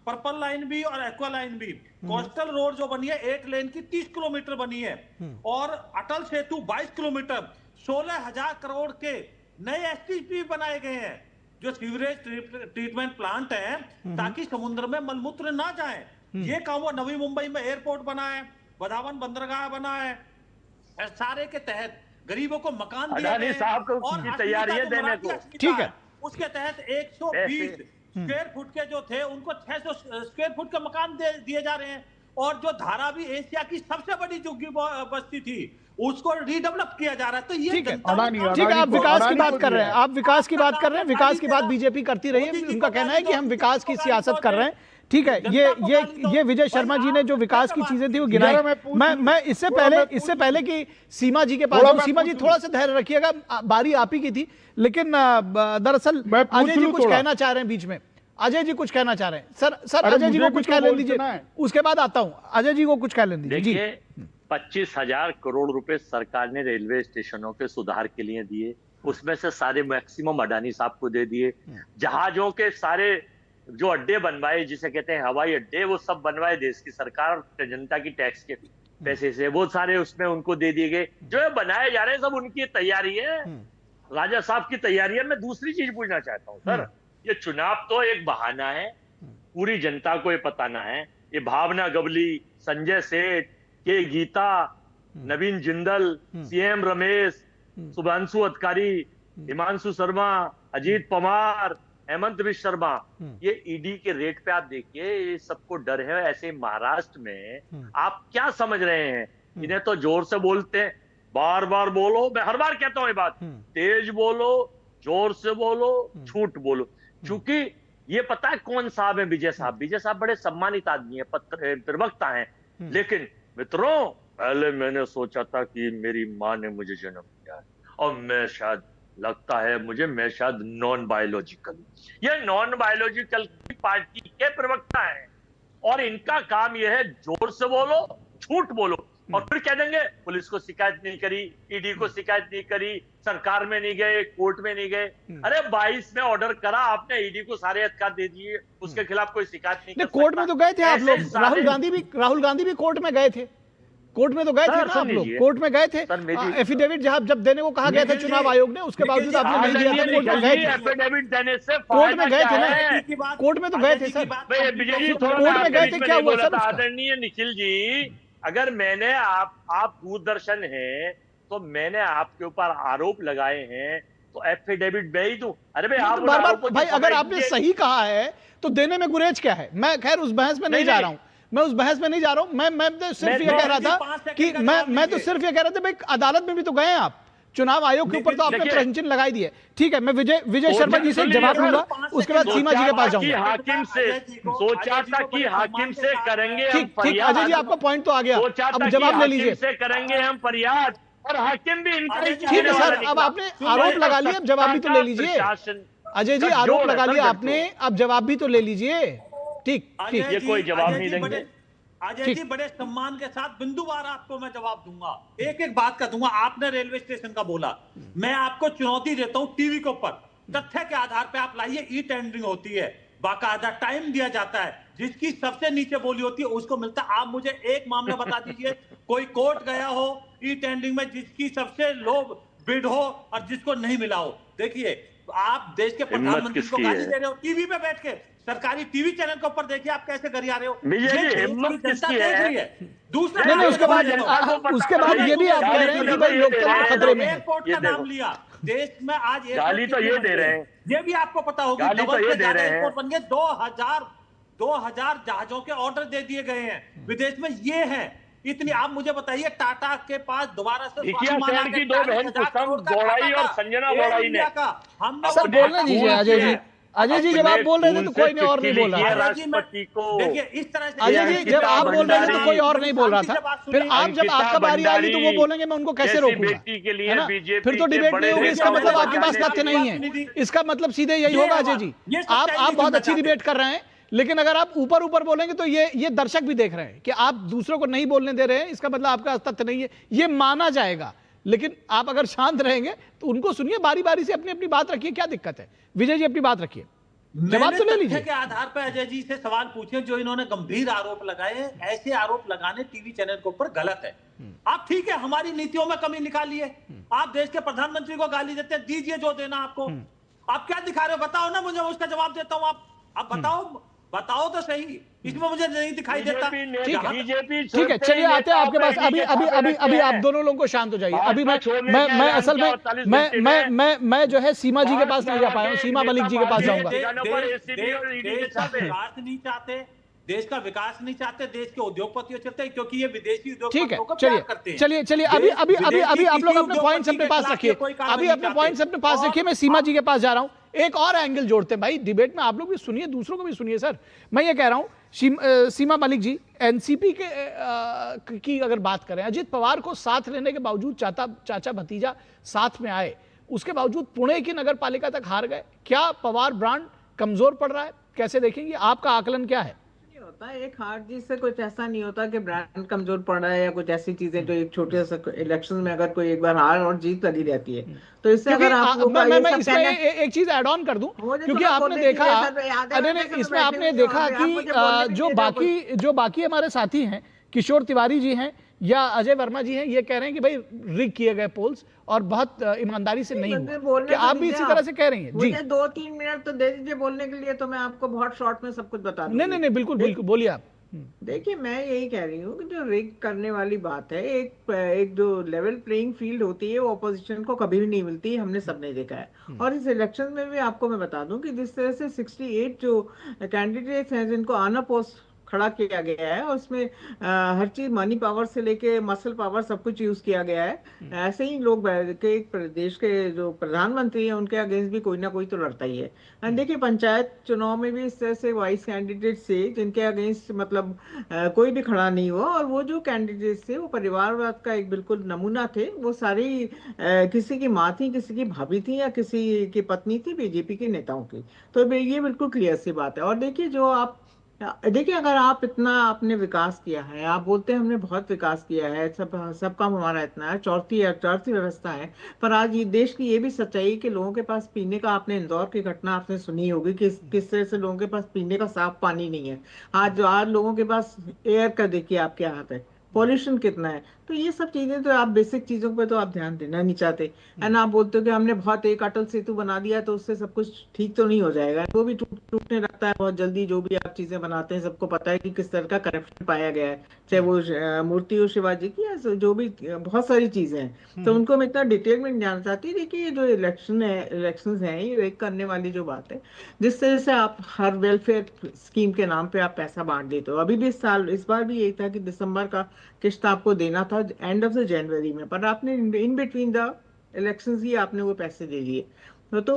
पर्पल लाइन भी और एक्वा लाइन भी, कोस्टल रोड जो बनी है 8 लेन की 30 किलोमीटर बनी है, और अटल सेतु 22 किलोमीटर, 16,000 करोड़ के नए एसटीपी बनाए गए हैं, जो सीवरेज ट्रीटमेंट प्लांट है, ताकि समुद्र में मलमूत्र ना जाए। ये काम हुआ। नवी मुंबई में एयरपोर्ट बना है, बदावन बंदरगाह बना है, सारे के तहत गरीबों को मकान दिया गया साहब को की तैयारी है देने को, ठीक है। उसके तहत 120 स्क्वायर फुट के जो थे उनको 600 स्क्वायर फुट के मकान दिए जा रहे हैं, और जो धारावी एशिया की सबसे बड़ी झुग्गी बस्ती थी उसको रीडेवलप किया जा रहा है। तो ये ठीक है, आप विकास की बात कर रहे हैं, आप विकास की बात कर रहे हैं, विकास की बात बीजेपी करती रही है। उनका कहना है कि हम विकास की सियासत कर रहे हैं, ठीक है, ये विजय शर्मा जी ने जो विकास की चीजें थी वो गिनाई। मैं इससे पहले कि सीमा जी के पास जाऊं, सीमा जी थोड़ा सा धैर्य रखिएगा, बारी आप ही की थी, लेकिन दरअसल अजय जी कुछ कहना चाह रहे हैं बीच में। अजय जी कुछ कहना चाह रहे हैं। सर अजय जी को कुछ कह लेने दीजिए, उसके बाद आता हूं। अजय जी को कुछ कह लेने दीजिए। देखिए 25,000 करोड़ रुपए सरकार ने रेलवे स्टेशनों के सुधार के लिए दिए, उसमें से सारे मैक्सिमम अडानी साहब को दे दिए। जहाजों के सारे जो अड्डे बनवाए, जिसे कहते हैं हवाई अड्डे, वो सब बनवाए देश की सरकार जनता की टैक्स के पैसे से, वो सारे उसमें उनको दे दिए गए। जो है बनाए जा रहे हैं सब उनकी तैयारी है, राजा साहब की तैयारी है। मैं दूसरी चीज पूछना चाहता हूँ सर, ये चुनाव तो एक बहाना है, पूरी जनता को ये बताना है। ये भावना गवली, संजय सेठ, के गीता, नवीन जिंदल, सीएम रमेश, शुभांशु अधिकारी, हिमांशु शर्मा, अजीत पवार, हेमंत बिश्व शर्मा, ये ईडी के रेट पे आप देखिए, ये सबको डर है। ऐसे महाराष्ट्र में आप क्या समझ रहे हैं? इन्हें तो जोर से बोलते हैं, बार बार बोलो, मैं हर बार कहता हूं ये बात, तेज बोलो, जोर से बोलो, झूठ बोलो। चूंकि ये पता है कौन साहब है विजय साहब। विजय साहब बड़े सम्मानित आदमी है, प्रवक्ता हैं, लेकिन मित्रों पहले मैंने सोचा था कि मेरी माँ ने मुझे जन्म दिया है और मैं शायद, लगता है मुझे, मैं शायद नॉन बायोलॉजिकल, ये नॉन बायोलॉजिकल की पार्टी के प्रवक्ता हैं और इनका काम यह है जोर से बोलो, झूठ बोलो और फिर कह देंगे पुलिस को शिकायत नहीं करी, ईडी को शिकायत नहीं करी, सरकार में नहीं गए, कोर्ट में नहीं गए। अरे 22 में ऑर्डर करा आपने, ईडी को सारे अधिकार दे दिए, उसके खिलाफ कोई शिकायत नहीं। कोर्ट में तो गए थे आप लोग, राहुल गांधी भी कोर्ट में गए थे, कोर्ट में तो गए थे ना आप लोग, कोर्ट में गए थे। एफिडेविट जब देने को कहा गया था चुनाव आयोग ने, उसके बावजूद आपने नहीं दिया था, कोर्ट में गए थे। एफिडेविट देने से कोर्ट में गए थे ना, कोर्ट में तो गए थे सर, कोर्ट में गए थे, क्या हुआ सर? आदरणीय निखिल जी, अगर मैंने आप दूरदर्शन है तो मैंने आपके ऊपर आरोप लगाए हैं तो एफिडेविट भेज दूं? अरे भाई आप बार भाई अगर आपने सही कहा है तो देने में गुरेज क्या है? मैं खैर उस बहस में नहीं जा रहा हूं, मैं उस बहस में नहीं जा रहा हूं। मैं तो सिर्फ ये कह रहा था कि मैं तो सिर्फ ये कह रहा था भाई अदालत में भी तो गए हैं आप, चुनाव आयोग के ऊपर तो आपने प्रश्न चिन्ह लगाई दिए। ठीक है, मैं विजय शर्मा जी से जवाब लूंगा, उसके बाद सीमा जी के पास जाऊंगा। हाकिम से सोचा था कि हाकिम से करेंगे हम ठीक, अजय जी आपका पॉइंट तो आ गया, अब जवाब ले लीजिए। से करेंगे हम फरियाद और हाकिम भी इनकारी। ठीक है सर, अब आपने आरोप लगा लिया, अब जवाब भी तो ले लीजिए। अजय जी आरोप लगा लिया आपने, अब जवाब भी तो ले लीजिए। ठीक, ये कोई जवाब नहीं देंगे। अजय जी बड़े सम्मान के साथ बिंदुवार आपको मैं जवाब दूंगा, एक एक बात का दूंगा। आपने रेलवे स्टेशन का बोला, मैं आपको चुनौती देता हूं टीवी के ऊपर, तथ्य के आधार पे आप लाइए। ई टेंडरिंग होती है, बाकायदा टाइम दिया जाता है, जिसकी सबसे नीचे बोली होती है उसको मिलता है। आप मुझे एक मामला बता दीजिए, कोई कोर्ट गया हो ई टेंडरिंग में जिसकी सबसे लो बिड हो और जिसको नहीं मिला हो। देखिए आप देश के प्रधानमंत्री को गाली दे रहे हो टीवी पे बैठ के, सरकारी टीवी चैनल के ऊपर देखिए आप कैसे गरिया रहे हो। हिम्मत किसकी है? दूसरा नहीं, उसके बाद ये भी आप कह रहे हैं कि भाई लोकतंत्र खतरे में है। एयरपोर्ट का नाम लिया, देश में आज गाली तो ये दे रहे हैं, ये भी आपको पता होगा, डबल से ज्यादा एयरपोर्ट बन गए, 2000 जहाजों के ऑर्डर दे दिए गए हैं विदेश में। ये है इतनी, आप मुझे बताइए टाटा के पास दोबारा से की दो बहन गौड़ाई और संजना गौड़ाई ने सर बोलने दीजिए अजय जी। अजय जी जब आप बोल रहे थे तो कोई नहीं और नहीं बोल रहा था। राष्ट्रपति को देखिए इस तरह से अजय जी जब आप बोल रहे थे तो कोई और नहीं बोल रहा था, फिर आप जब आपका बारी आएगी तो वो बोलेंगे, मैं उनको कैसे रोकूंगा, है ना? फिर तो डिबेट नहीं होगी, इसका मतलब आपके पास तथ्य नहीं है, इसका मतलब सीधे यही होगा। अजय जी आप बहुत अच्छी डिबेट कर रहे हैं, लेकिन अगर आप ऊपर बोलेंगे तो ये दर्शक भी देख रहे हैं कि आप दूसरों को नहीं बोलने दे रहे हैं, इसका मतलब आपका तथ्य नहीं है, ये माना जाएगा। लेकिन आप अगर शांत रहेंगे तो उनको सुनिए, बारी बारी से अपनी अपनी बात रखिए, क्या दिक्कत है? विजय जी अपनी बात रखिए, जवाब तो ले लीजिए। के आधार पर अजय जी से सवाल पूछे जो इन्होंने गंभीर आरोप लगाए हैं, ऐसे आरोप लगाने टीवी चैनल के ऊपर गलत है। आप ठीक है हमारी नीतियों में कमी निकालिए, आप देश के प्रधानमंत्री को गाली देते हैं, दीजिए जो देना आपको। आप क्या दिखा रहे हो बताओ ना मुझे, उसका जवाब देता हूं। आप बताओ तो सही, इसमें मुझे नहीं दिखाई देता। ठीक है, चलिए आते हैं आपके पास। अभी आप दोनों लोगों को शांत हो जाइए। अभी मैं असल में मैं जो है सीमा जी के पास नहीं जा पाया हूँ, सीमा मलिक जी के पास जाऊंगा। देश का विकास नहीं चाहते, देश के उद्योगपतियों चाहते हैं, क्योंकि ये विदेशी उद्योगपतियों को प्यार करते हैं। चलिए अभी आप लोग अपने पॉइंट्स अपने पास रखिए, अभी अपने पॉइंट्स अपने पास रखिए। मैं सीमा जी के पास जा रहा हूं, एक और एंगल जोड़ते हैं भाई डिबेट में। आप लोग भी सुनिए, दूसरों को भी सुनिए। सर मैं ये कह रहा हूं सीमा मलिक जी, एनसीपी की अगर बात करें, अजित पवार को साथ लेने के बावजूद चाचा भतीजा साथ में आए, उसके बावजूद पुणे की नगर पालिका तक हार गए। क्या पवार ब्रांड कमजोर पड़ रहा है? कैसे देखेंगे? आपका आकलन क्या है? होता है एक हार जीत से कुछ ऐसा नहीं होता कि ब्रांड कमजोर पड़ रहा है या कुछ ऐसी चीजें जो एक छोटे से इलेक्शन में अगर कोई एक बार हार और जीत लगी रहती है तो इससे अगर आप मैं इसमें एक चीज ऐड ऑन कर दूं, क्योंकि आपने देखा, नहीं, इसमें आपने देखा कि जो बाकी हमारे साथी हैं, किशोर तिवारी जी हैं या अजय वर्मा जी हैं, ये कह रहे हैं कि भाई रिग किए गए पोल्स और बहुत ईमानदारी से नहीं हुआ। कि आप भी इसी तरह से कह रही हैं? जी, 2-3 मिनट तो दे दीजिए बोलने के लिए, तो मैं आपको बहुत शॉर्ट में सब कुछ बता दूं। नहीं, बिल्कुल बोलिए आप। देखिए, मैं यही कह रही हूँ कि जो रिग करने वाली बात है, एक जो लेवल प्लेइंग फील्ड होती है वो ऑपोजिशन को कभी भी नहीं मिलती, हमने सबने देखा है। और इस इलेक्शन में भी आपको मैं बता दूं कि जिस तरह से 68 जो कैंडिडेट्स हैं जिनको आना पोस्ट खड़ा किया गया है और उसमें हर चीज मनी पावर से लेके मसल पावर सब कुछ यूज किया गया है। ऐसे ही लोग के प्रदेश के जो प्रधानमंत्री हैं उनके अगेंस्ट भी कोई ना कोई तो लड़ता ही है। देखिए, पंचायत चुनाव में भी इस तरह से वाइस कैंडिडेट से जिनके अगेंस्ट मतलब कोई भी खड़ा नहीं हुआ, और वो जो कैंडिडेट थे वो परिवारवाद का एक बिल्कुल नमूना थे। वो सारी किसी की माँ थी, किसी की भाभी थी या किसी की पत्नी थी बीजेपी के नेताओं की। तो ये बिल्कुल क्लियर सी बात है। और देखिए अगर आप इतना आपने विकास किया है, आप बोलते हैं हमने बहुत विकास किया है, सब काम हमारा इतना है, चौथी व्यवस्था है, पर आज ये देश की ये भी सच्चाई कि लोगों के पास पीने का, आपने इंदौर की घटना आपने सुनी होगी कि किस तरह से लोगों के पास पीने का साफ पानी नहीं है। आज लोगों के पास एयर का देखिए आप क्या हाथ है, पॉल्यूशन कितना है। तो ये सब चीजें तो आप बेसिक चीजों पे तो आप ध्यान देना नहीं चाहते, एंड आप बोलते हो कि हमने बहुत एक अटल सेतु बना दिया तो उससे सब कुछ ठीक तो नहीं हो जाएगा, वो भी टूटने लगता है बहुत जल्दी। जो भी आप चीजें बनाते हैं सबको पता है कि किस तरह का करप्शन पाया गया है, चाहे वो मूर्ति हो शिवाजी की या जो भी बहुत सारी चीजें हैं। तो उनको मैं इतना डिटेल में नहीं जानना चाहती। देखिए, ये जो इलेक्शन है ये रेक करने वाली जो बात है, जिस तरह से आप हर वेलफेयर स्कीम के नाम पे आप पैसा बांट देते हो। अभी भी इस बार भी यही था कि दिसंबर का किस्त आपको देना था एंड ऑफ द जनवरी में, पर आपने इन बिटवीन द इलेक्शंस ही आपने वो पैसे दे दिए। तो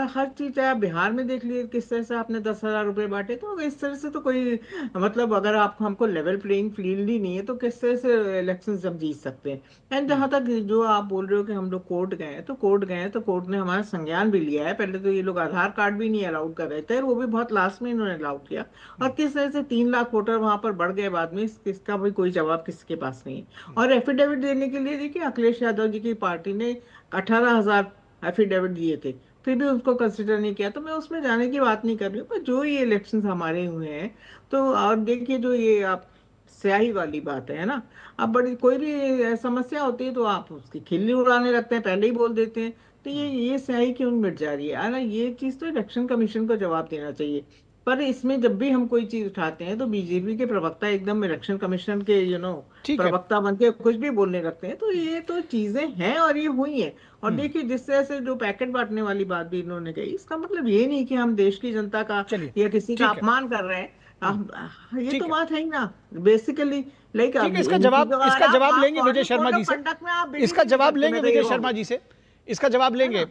हर चीज है, आप बिहार में देख लीजिए किस तरह से आपने 10,000 रुपए बांटे। तो इस तरह से तो कोई मतलब अगर आप हमको लेवल प्लेइंग फील्ड ही नहीं है तो किस तरह से इलेक्शन हम जीत सकते हैं। एंड जहाँ तक जो आप बोल रहे हो कि हम लोग कोर्ट गए तो कोर्ट ने हमारा संज्ञान भी लिया है। पहले तो ये लोग आधार कार्ड भी नहीं अलाउड कर रहे थे, वो भी बहुत लास्ट में इन्होंने अलाउड किया। और किस तरह से 3 लाख वोटर वहां पर बढ़ गए बाद में, इसका भी कोई जवाब किसके पास नहीं है। और एफिडेविट देने के लिए देखिए अखिलेश यादव जी की पार्टी ने 18,000 एफिडेविट दिए थे, फिर भी उसको कंसिडर नहीं किया। तो मैं उसमें जाने की बात नहीं कर रही हूँ, पर जो ये इलेक्शंस हमारे हुए हैं तो और देखिए जो ये आप स्याही वाली बात है ना, अब बड़ी कोई भी समस्या होती है तो आप उसकी खिल्ली उड़ाने लगते हैं, पहले ही बोल देते हैं। तो ये स्याही क्यों मिट जा रही है ना, ये चीज तो इलेक्शन कमीशन को जवाब देना चाहिए। पर इसमें जब भी हम कोई चीज उठाते हैं तो बीजेपी के प्रवक्ता एकदम इलेक्शन कमीशन के प्रवक्ता बन के कुछ भी बोलने लगते हैं। तो ये तो चीजें हैं और ये हुई हैं। और देखिए जिस तरह से जो पैकेट बांटने वाली बात भी इन्होंने कही, इसका मतलब ये नहीं कि हम देश की जनता का या किसी का अपमान कर रहे हैं। ये तो बात है ही ना बेसिकली। लाइक इसका जवाब लेंगे विजय शर्मा जी से, इसका जवाब लेंगे विजय शर्मा जी से, इसका जवाब लेंगे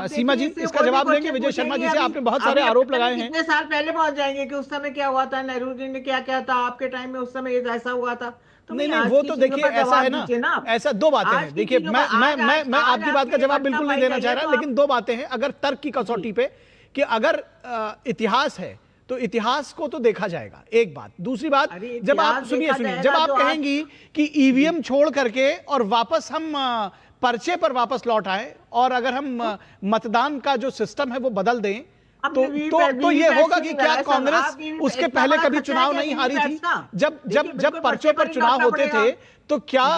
सीमा जी, इसका जवाब लेंगे विजय शर्मा जी से। आपने बहुत सारे आरोप लगाए हैं, कितने साल पहले पहुंच जाएंगे कि उस समय क्या हुआ था, नेहरू जी ने क्या क्या था, आपके टाइम में उस समय ऐसा हुआ था। तो नहीं वो तो देखिए ऐसा है ना, ऐसा दो बातें हैं। देखिए मैं आपकी बात का जवाब बिल्कुल नहीं देना चाह रहा, लेकिन दो बातें हैं। अगर तर्क की कसौटी पे कि अगर इतिहास है तो इतिहास को तो देखा जाएगा, एक बात। दूसरी बात, जब आप सुनिए जब आप कहेंगी कि ईवीएम छोड़ करके और वापस हम पर्चे पर वापस लौट आए और अगर हम मतदान का जो सिस्टम है वो बदल दें तो ये होगा कि क्या कांग्रेस उसके पहले कभी चुनाव नहीं हारी थी? जब पर्चों पर चुनाव होते थे तो क्या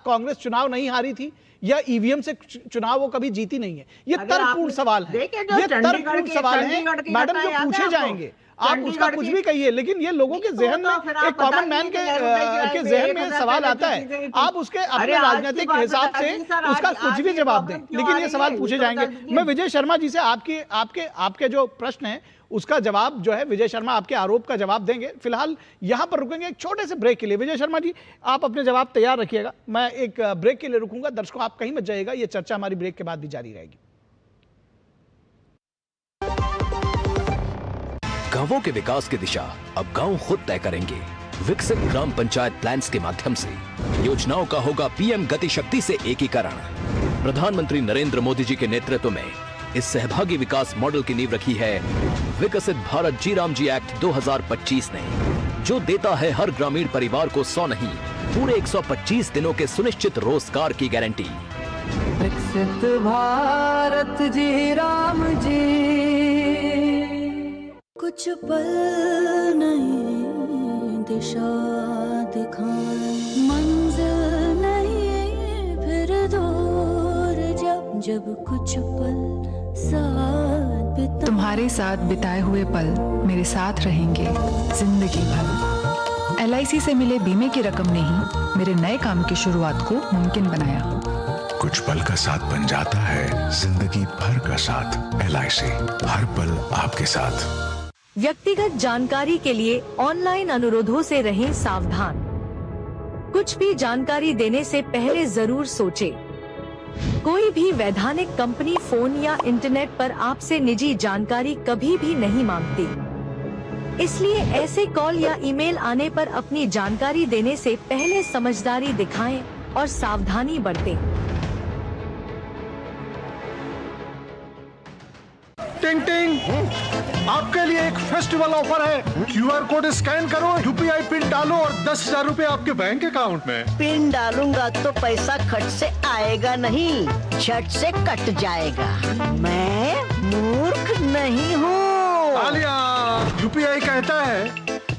कांग्रेस चुनाव नहीं हारी थी या ईवीएम से चुनाव वो कभी जीती नहीं है? ये तर्कपूर्ण सवाल है, ये तर्कपूर्ण सवाल है मैडम, जो पूछे जाएंगे। आप उसका कुछ भी कहिए, लेकिन ये लोगों के जहन में, एक कॉमन मैन के जहन में सवाल आता है। आप उसके अपने राजनीतिक हिसाब से उसका कुछ भी जवाब दें, लेकिन ये सवाल पूछे जाएंगे। मैं विजय शर्मा जी से आपके जो प्रश्न है उसका जवाब जो है, विजय शर्मा आपके आरोप का जवाब देंगे। फिलहाल यहां पर रुकेंगे एक छोटे से ब्रेक के लिए। विजय शर्मा जी, आप अपने जवाब तैयार रखिएगा, मैं एक ब्रेक के लिए रुकूंगा। दर्शकों, आप कहीं मत जाइएगा, ये चर्चा हमारी ब्रेक के बाद भी जारी रहेगी। गांवों के विकास की दिशा अब गांव खुद तय करेंगे। विकसित ग्राम पंचायत प्लान्स के माध्यम से योजनाओं का होगा पीएम गति शक्ति से एकीकरण। प्रधानमंत्री नरेंद्र मोदी जी के नेतृत्व में इस सहभागी विकास मॉडल की नींव रखी है विकसित भारत जी राम जी एक्ट 2025 ने, जो देता है हर ग्रामीण परिवार को 100 नहीं पूरे 125 दिनों के सुनिश्चित रोजगार की गारंटी। विकसित भारत जी राम जी, कुछ पल नहीं दिशा दिखाए, मंजिल नहीं फिर दूर जब जब कुछ पल साथ बिता। तुम्हारे साथ बिताए हुए पल मेरे साथ रहेंगे जिंदगी भर। LIC से मिले बीमे की रकम ने ही मेरे नए काम की शुरुआत को मुमकिन बनाया। कुछ पल का साथ बन जाता है जिंदगी भर का साथ। LIC हर पल आपके साथ। व्यक्तिगत जानकारी के लिए ऑनलाइन अनुरोधों से रहें सावधान। कुछ भी जानकारी देने से पहले जरूर सोचें। कोई भी वैधानिक कंपनी फोन या इंटरनेट पर आपसे निजी जानकारी कभी भी नहीं मांगती। इसलिए ऐसे कॉल या ईमेल आने पर अपनी जानकारी देने से पहले समझदारी दिखाएं और सावधानी बरतें। टिंग टिंग, आपके लिए एक फेस्टिवल ऑफर है। QR कोड स्कैन करो, UPI पिन डालो और 10,000 रुपए आपके बैंक अकाउंट में। पिन डालूंगा तो पैसा खट से आएगा नहीं, झट से कट जाएगा। मैं मूर्ख नहीं हूँ। आलिया, UPI कहता है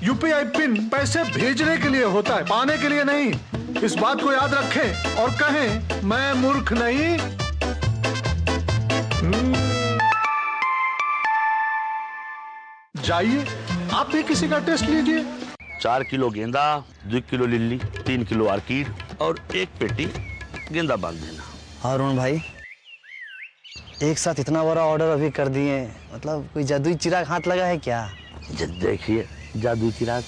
UPI पिन पैसे भेजने के लिए होता है, पाने के लिए नहीं। इस बात को याद रखें और कहें मैं मूर्ख नहीं। जाइए आप भी किसी का टेस्ट लीजिए। 4 किलो गेंदा, 2 किलो लिल्ली, 3 किलो ऑर्किड और 1 पेटी गेंदा बांध देना। अरुण भाई, एक साथ इतना बड़ा ऑर्डर अभी कर दिए, मतलब कोई जादुई चिराग हाथ लगा है क्या? देखिए, जादुई चिराग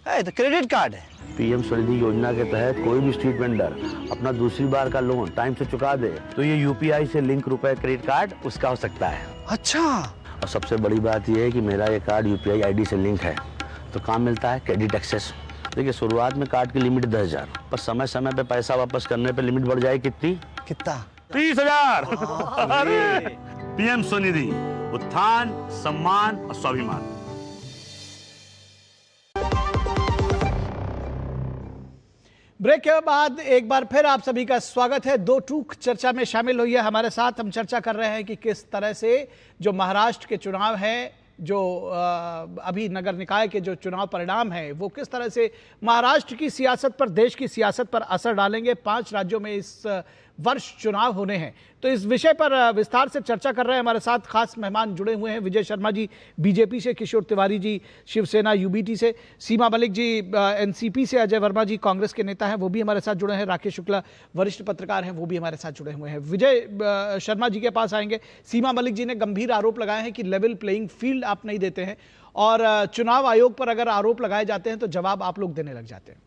है तो क्रेडिट कार्ड है। PM स्वनिधि योजना के तहत कोई भी स्ट्रीट वेंडर अपना दूसरी बार का लोन टाइम से चुका दे तो ये UPI से लिंक रुपए क्रेडिट कार्ड उसका हो सकता है। अच्छा। और सबसे बड़ी बात यह है कि मेरा ये कार्ड UPI ID से लिंक है तो काम मिलता है क्रेडिट एक्सेस। देखिए, शुरुआत में कार्ड की लिमिट 10,000, पर समय समय पे पैसा वापस करने पे लिमिट बढ़ जाए कितनी? कितना? 30,000। PM स्वनिधि, उत्थान, सम्मान और स्वाभिमान। ब्रेक के बाद एक बार फिर आप सभी का स्वागत है। 2 टूक चर्चा में शामिल हुई है हमारे साथ। हम चर्चा कर रहे हैं कि किस तरह से जो महाराष्ट्र के चुनाव हैं, जो अभी नगर निकाय के जो चुनाव परिणाम हैं, वो किस तरह से महाराष्ट्र की सियासत पर, देश की सियासत पर असर डालेंगे। 5 राज्यों में इस वर्ष चुनाव होने हैं, तो इस विषय पर विस्तार से चर्चा कर रहे हैं। हमारे साथ खास मेहमान जुड़े हुए हैं। विजय शर्मा जी BJP से, किशोर तिवारी जी शिवसेना UBT से, सीमा मलिक जी NCP से, अजय वर्मा जी कांग्रेस के नेता हैं, वो भी हमारे साथ जुड़े हैं, राकेश शुक्ला वरिष्ठ पत्रकार हैं, वो भी हमारे साथ जुड़े हुए हैं। विजय शर्मा जी के पास आएंगे। सीमा मलिक जी ने गंभीर आरोप लगाए हैं कि लेवल प्लेइंग फील्ड आप नहीं देते हैं और चुनाव आयोग पर अगर आरोप लगाए जाते हैं तो जवाब आप लोग देने लग जाते हैं।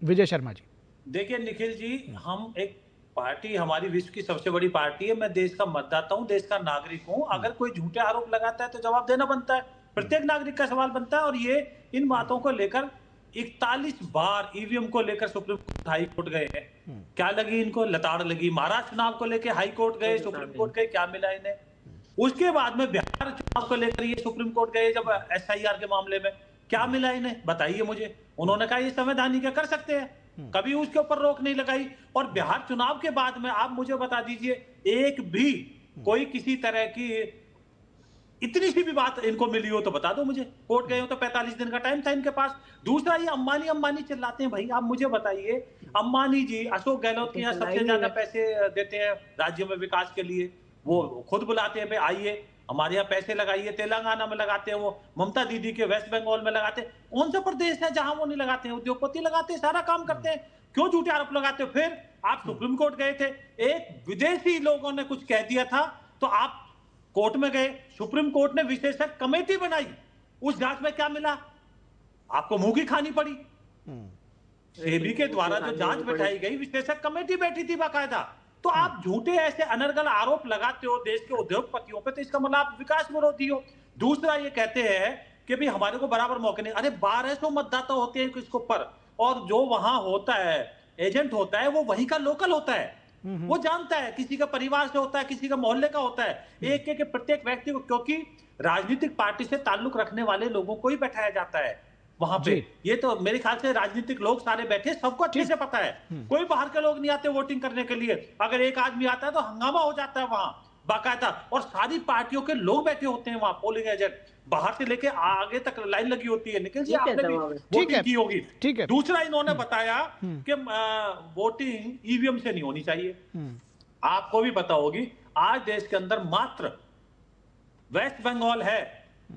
विजय शर्मा जी। देखिए निखिल जी, हम एक पार्टी, हमारी विश्व की सबसे बड़ी पार्टी है। मैं देश का मतदाता हूं, देश का नागरिक हूं। अगर कोई झूठे आरोप लगाता है तो जवाब देना बनता है, प्रत्येक नागरिक का सवाल बनता है। और ये इन बातों को लेकर 41 बार EVM को लेकर सुप्रीम कोर्ट, हाई कोर्ट गए हैं। क्या लगी इनको? लताड़ लगी। महाराष्ट्र चुनाव को लेकर हाई कोर्ट गए, सुप्रीम कोर्ट गए, क्या मिला इन्हें? उसके बाद में बिहार चुनाव को लेकर ये सुप्रीम कोर्ट गए जब SIR के मामले में, क्या मिला इन्हें? बताइए मुझे। उन्होंने कहा ये संवैधानिक कर सकते हैं, कभी उसके ऊपर रोक नहीं लगाई। और बिहार चुनाव के बाद में आप मुझे बता दीजिए, एक भी कोई किसी तरह की इतनी सी भी बात इनको मिली हो तो बता दो मुझे। कोर्ट गए हो तो 45 दिन का टाइम था इनके पास। दूसरा, ये अंबानी चिल्लाते हैं भाई। आप मुझे बताइए, अंबानी जी अशोक गहलोत के यहाँ सबसे ज्यादा पैसे देते हैं राज्यों में विकास के लिए। वो खुद बुलाते हैं, भाई आइए हमारे यहाँ पैसे लगाइए। तेलंगाना में लगाते हैं, वो ममता दीदी के वेस्ट बंगाल में लगाते हैं। कौन सा प्रदेश है जहां वो नहीं लगाते हैं? उद्योगपति लगाते हैं, सारा काम करते हैं। क्यों झूठे आरोप लगाते हो? फिर आप सुप्रीम कोर्ट गए थे, एक विदेशी लोगों ने कुछ कह दिया था तो आप कोर्ट में गए। सुप्रीम कोर्ट ने विशेषज्ञ कमेटी बनाई, उस जांच में क्या मिला? आपको मुंह की खानी पड़ी। सेबी के द्वारा जो जांच बैठाई गई, विशेषज्ञ कमेटी बैठी थी बाकायदा। तो आप झूठे ऐसे अनर्गल आरोप लगाते हो देश के उद्योगपतियों पे, तो इसका मतलब आप विकास विरोधी हो। दूसरा ये कहते हैं कि भाई हमारे को बराबर मौके नहीं। अरे 1200 मतदाता होते हैं इसको पर, और जो वहां होता है एजेंट होता है वो वहीं का लोकल होता है, वो जानता है, किसी का परिवार से होता है, किसी का मोहल्ले का होता है, एक एक प्रत्येक व्यक्ति को, क्योंकि राजनीतिक पार्टी से ताल्लुक रखने वाले लोगों को ही बैठाया जाता है वहां पे। ये तो मेरे ख्याल से राजनीतिक लोग सारे बैठे, सबको अच्छे से पता है। कोई बाहर के लोग नहीं आते वोटिंग करने के लिए। अगर एक आदमी आता है तो हंगामा हो जाता है वहां बाकायदा, और सारी पार्टियों के लोग बैठे होते हैं वहां, पोलिंग एजेंट बाहर से लेके आगे तक लाइन लगी होती है। निखिल जी आपने भी वोटिंग की होगी। ठीक है। दूसरा इन्होंने बताया कि वोटिंग ईवीएम से नहीं होनी चाहिए। आपको भी पता होगी आज देश के अंदर मात्र वेस्ट बंगाल है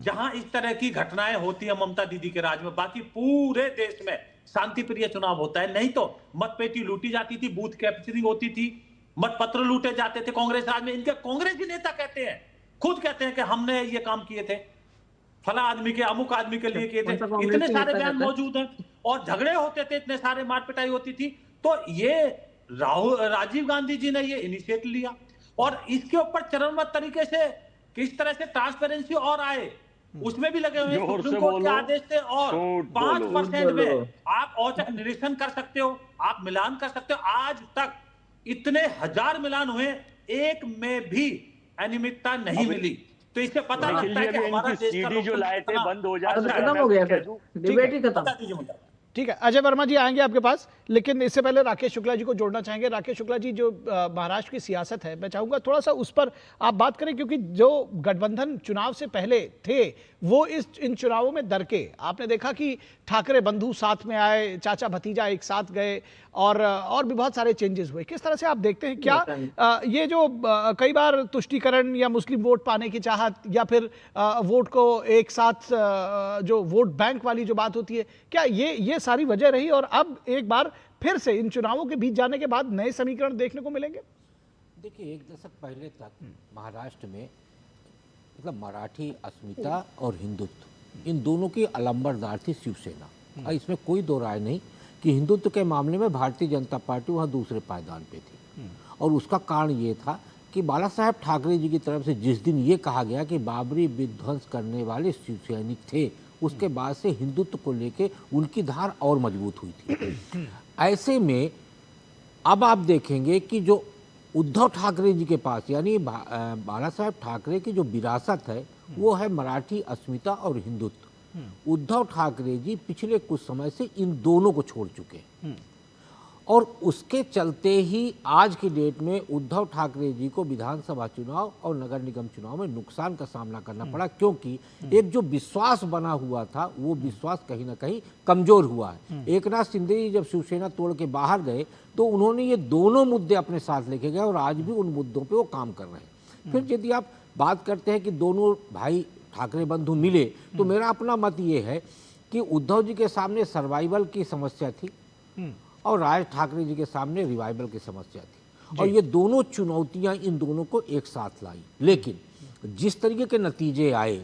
जहां इस तरह की घटनाएं होती है ममता दीदी के राज में। बाकी पूरे देश में शांति प्रिय चुनाव होता है। नहीं तो मतपेटी लूटी जाती थी, बूथ कैप्चरिंग होती थी, मतपत्र लूटे जाते थे कांग्रेस राज में। इनके कांग्रेसी नेता कहते हैं, खुद कहते हैं कि हमने ये काम किए थे, फला आदमी के, अमुक आदमी के लिए किए थे। इतने सारे बयान मौजूद हैं और झगड़े होते थे, इतने सारे मार पिटाई होती थी। तो ये राजीव गांधी जी ने ये इनिशिएटिव लिया और इसके ऊपर चरणबद्ध तरीके से किस तरह से ट्रांसपेरेंसी और आए उसमें भी लगे हुए हैं। सुप्रीम कोर्ट के आदेश से और 5% में आप औचक निरीक्षण कर सकते हो, आप मिलान कर सकते हो। आज तक इतने हजार मिलान हुए, एक में भी अनियमितता नहीं मिली। तो इससे पता लगता है कि हमारा देश का जो लाए थे बंद हो जाए। खत्म हो गया फिर, डिबेट ही खत्म। ठीक है, अजय वर्मा जी आएंगे आपके पास, लेकिन इससे पहले राकेश शुक्ला जी को जोड़ना चाहेंगे। राकेश शुक्ला जी, जो महाराष्ट्र की सियासत है, मैं चाहूंगा थोड़ा सा उस पर आप बात करें, क्योंकि जो गठबंधन चुनाव से पहले थे वो इन चुनावों में दरके। आपने देखा कि ठाकरे बंधु साथ में आए, चाचा भतीजा एक साथ गए, और भी बहुत सारे चेंजेस हुए। किस तरह से आप देखते हैं, क्या ये जो कई बार तुष्टीकरण या मुस्लिम वोट पाने की चाहत, या फिर वोट को एक साथ जो वोट बैंक वाली जो बात होती है, क्या ये सारी वजह रही और अब एक बार फिर से इन चुनावों के बीच जाने के बाद नए समीकरण देखने को मिलेंगे? देखिए, एक दशक पहले तक महाराष्ट्र में मतलब मराठी अस्मिता और हिंदुत्व, इन दोनों की अलंबरदार थी शिवसेना। और इसमें कोई दो राय नहीं कि हिंदुत्व के मामले में भारतीय जनता पार्टी वहाँ दूसरे पायदान पे थी। और उसका कारण ये था कि बाला साहेब ठाकरे जी की तरफ से जिस दिन ये कहा गया कि बाबरी विध्वंस करने वाले शिवसैनिक थे, उसके बाद से हिंदुत्व को लेके उनकी धार और मजबूत हुई थी। ऐसे में अब आप देखेंगे कि जो उद्धव ठाकरे जी के पास, यानी बाला साहेब ठाकरे की जो विरासत है वो है मराठी अस्मिता और हिंदुत्व। उद्धव ठाकरे जी पिछले कुछ समय से इन दोनों को छोड़ चुके हैं, और उसके चलते ही आज की डेट में उद्धव ठाकरे जी को विधानसभा चुनाव और नगर निगम चुनाव में नुकसान का सामना करना पड़ा, क्योंकि एक जो विश्वास बना हुआ था वो विश्वास कहीं ना कहीं कमजोर हुआ है। एकनाथ शिंदे जी जब शिवसेना तोड़ के बाहर गए तो उन्होंने ये दोनों मुद्दे अपने साथ लेके गए और आज भी उन मुद्दों पे वो काम कर रहे हैं। फिर यदि आप बात करते हैं कि दोनों भाई ठाकरे बंधु मिले, तो मेरा अपना मत ये है कि उद्धव जी के सामने सर्वाइवल की समस्या थी और राज ठाकरे जी के सामने रिवाइवल की समस्या थी, और ये दोनों चुनौतियां इन दोनों को एक साथ लाई। लेकिन जिस तरीके के नतीजे आए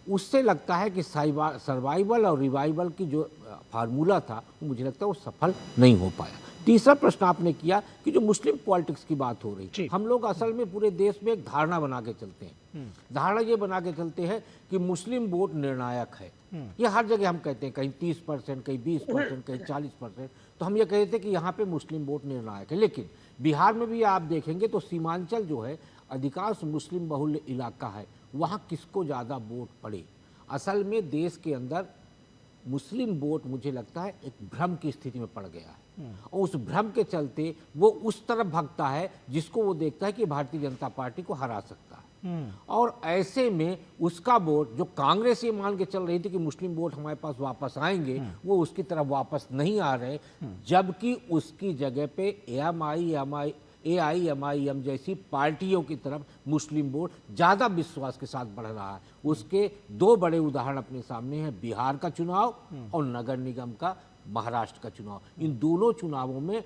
उससे लगता है कि सर्वाइवल और रिवाइवल की जो फार्मूला था वो मुझे लगता है वो सफल नहीं हो पाया। तीसरा प्रश्न आपने किया कि जो मुस्लिम पॉलिटिक्स की बात हो रही, हम लोग असल में पूरे देश में एक धारणा बना के चलते हैं। धारणा ये बना के चलते हैं कि मुस्लिम वोट निर्णायक है। ये हर जगह हम कहते हैं, कहीं 30%, कहीं 20%, कहीं 40%। तो हम ये कहते हैं कि यहाँ पे मुस्लिम वोट निर्णायक है। लेकिन बिहार में भी आप देखेंगे तो सीमांचल जो है अधिकांश मुस्लिम बहुल इलाका है, वहाँ किसको ज़्यादा वोट पड़े। असल में देश के अंदर मुस्लिम वोट मुझे लगता है एक भ्रम की स्थिति में पड़ गया है, और उस भ्रम के चलते वो उस तरफ भागता है जिसको वो देखता है कि भारतीय जनता पार्टी को हरा सकता है। और ऐसे में उसका वोट, जो कांग्रेस ये मान के चल रही थी कि मुस्लिम वोट हमारे पास वापस आएंगे, वो उसकी तरफ वापस नहीं आ रहे, जबकि उसकी जगह पे AIMIM जैसी पार्टियों की तरफ मुस्लिम वोट ज़्यादा विश्वास के साथ बढ़ रहा है। उसके दो बड़े उदाहरण अपने सामने हैं, बिहार का चुनाव और नगर निगम का महाराष्ट्र का चुनाव। इन दोनों चुनावों में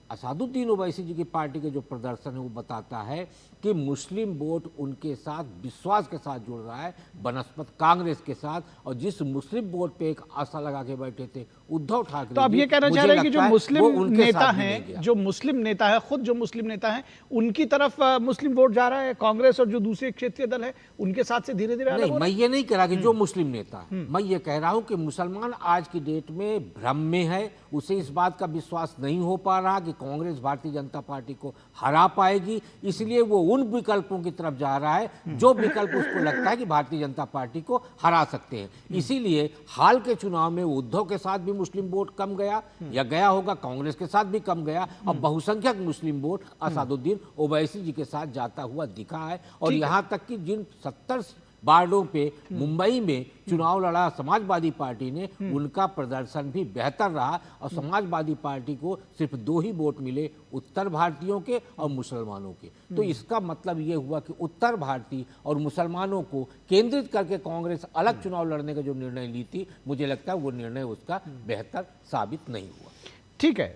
असदुद्दीन ओवैसी जी की पार्टी के जो प्रदर्शन है वो बताता है कि मुस्लिम वोट उनके साथ विश्वास के साथ जुड़ रहा है बनस्पत कांग्रेस के साथ, और जिस मुस्लिम वोट पे एक आशा लगा के बैठे थे उद्धव ठाकरे, तो आप ये कहना चाह रहे हैं कि जो मुस्लिम नेता हैं, जो मुस्लिम नेता है, खुद जो मुस्लिम नेता हैं, उनकी तरफ मुस्लिम वोट जा रहा है, कांग्रेस और जो दूसरे क्षेत्रीय दल है उनके साथ से धीरे धीरे नहीं, मैं ये नहीं कह रहा कि जो मुस्लिम नेता है, मैं ये कह रहा हूं कि मुसलमान आज की डेट में भ्रम में है, उसे इस बात का विश्वास नहीं हो पा रहा कि कांग्रेस भारतीय जनता पार्टी को हरा पाएगी, इसलिए वो उन विकल्पों की तरफ जा रहा है जो विकल्प उसको लगता है कि भारतीय जनता पार्टी को हरा सकते हैं। इसीलिए हाल के चुनाव में उद्धव के साथ भी मुस्लिम वोट कम गया या गया होगा, कांग्रेस के साथ भी कम गया, और बहुसंख्यक मुस्लिम वोट असदुद्दीन ओवैसी जी के साथ जाता हुआ दिखा है। और यहां तक कि जिन 70 वार्डों पे मुंबई में चुनाव लड़ा समाजवादी पार्टी ने, उनका प्रदर्शन भी बेहतर रहा, और समाजवादी पार्टी को सिर्फ 2 ही वोट मिले, उत्तर भारतीयों के और मुसलमानों के। तो इसका मतलब ये हुआ कि उत्तर भारतीय और मुसलमानों को केंद्रित करके कांग्रेस अलग चुनाव लड़ने का जो निर्णय ली थी, मुझे लगता है वो निर्णय उसका बेहतर साबित नहीं हुआ। ठीक है,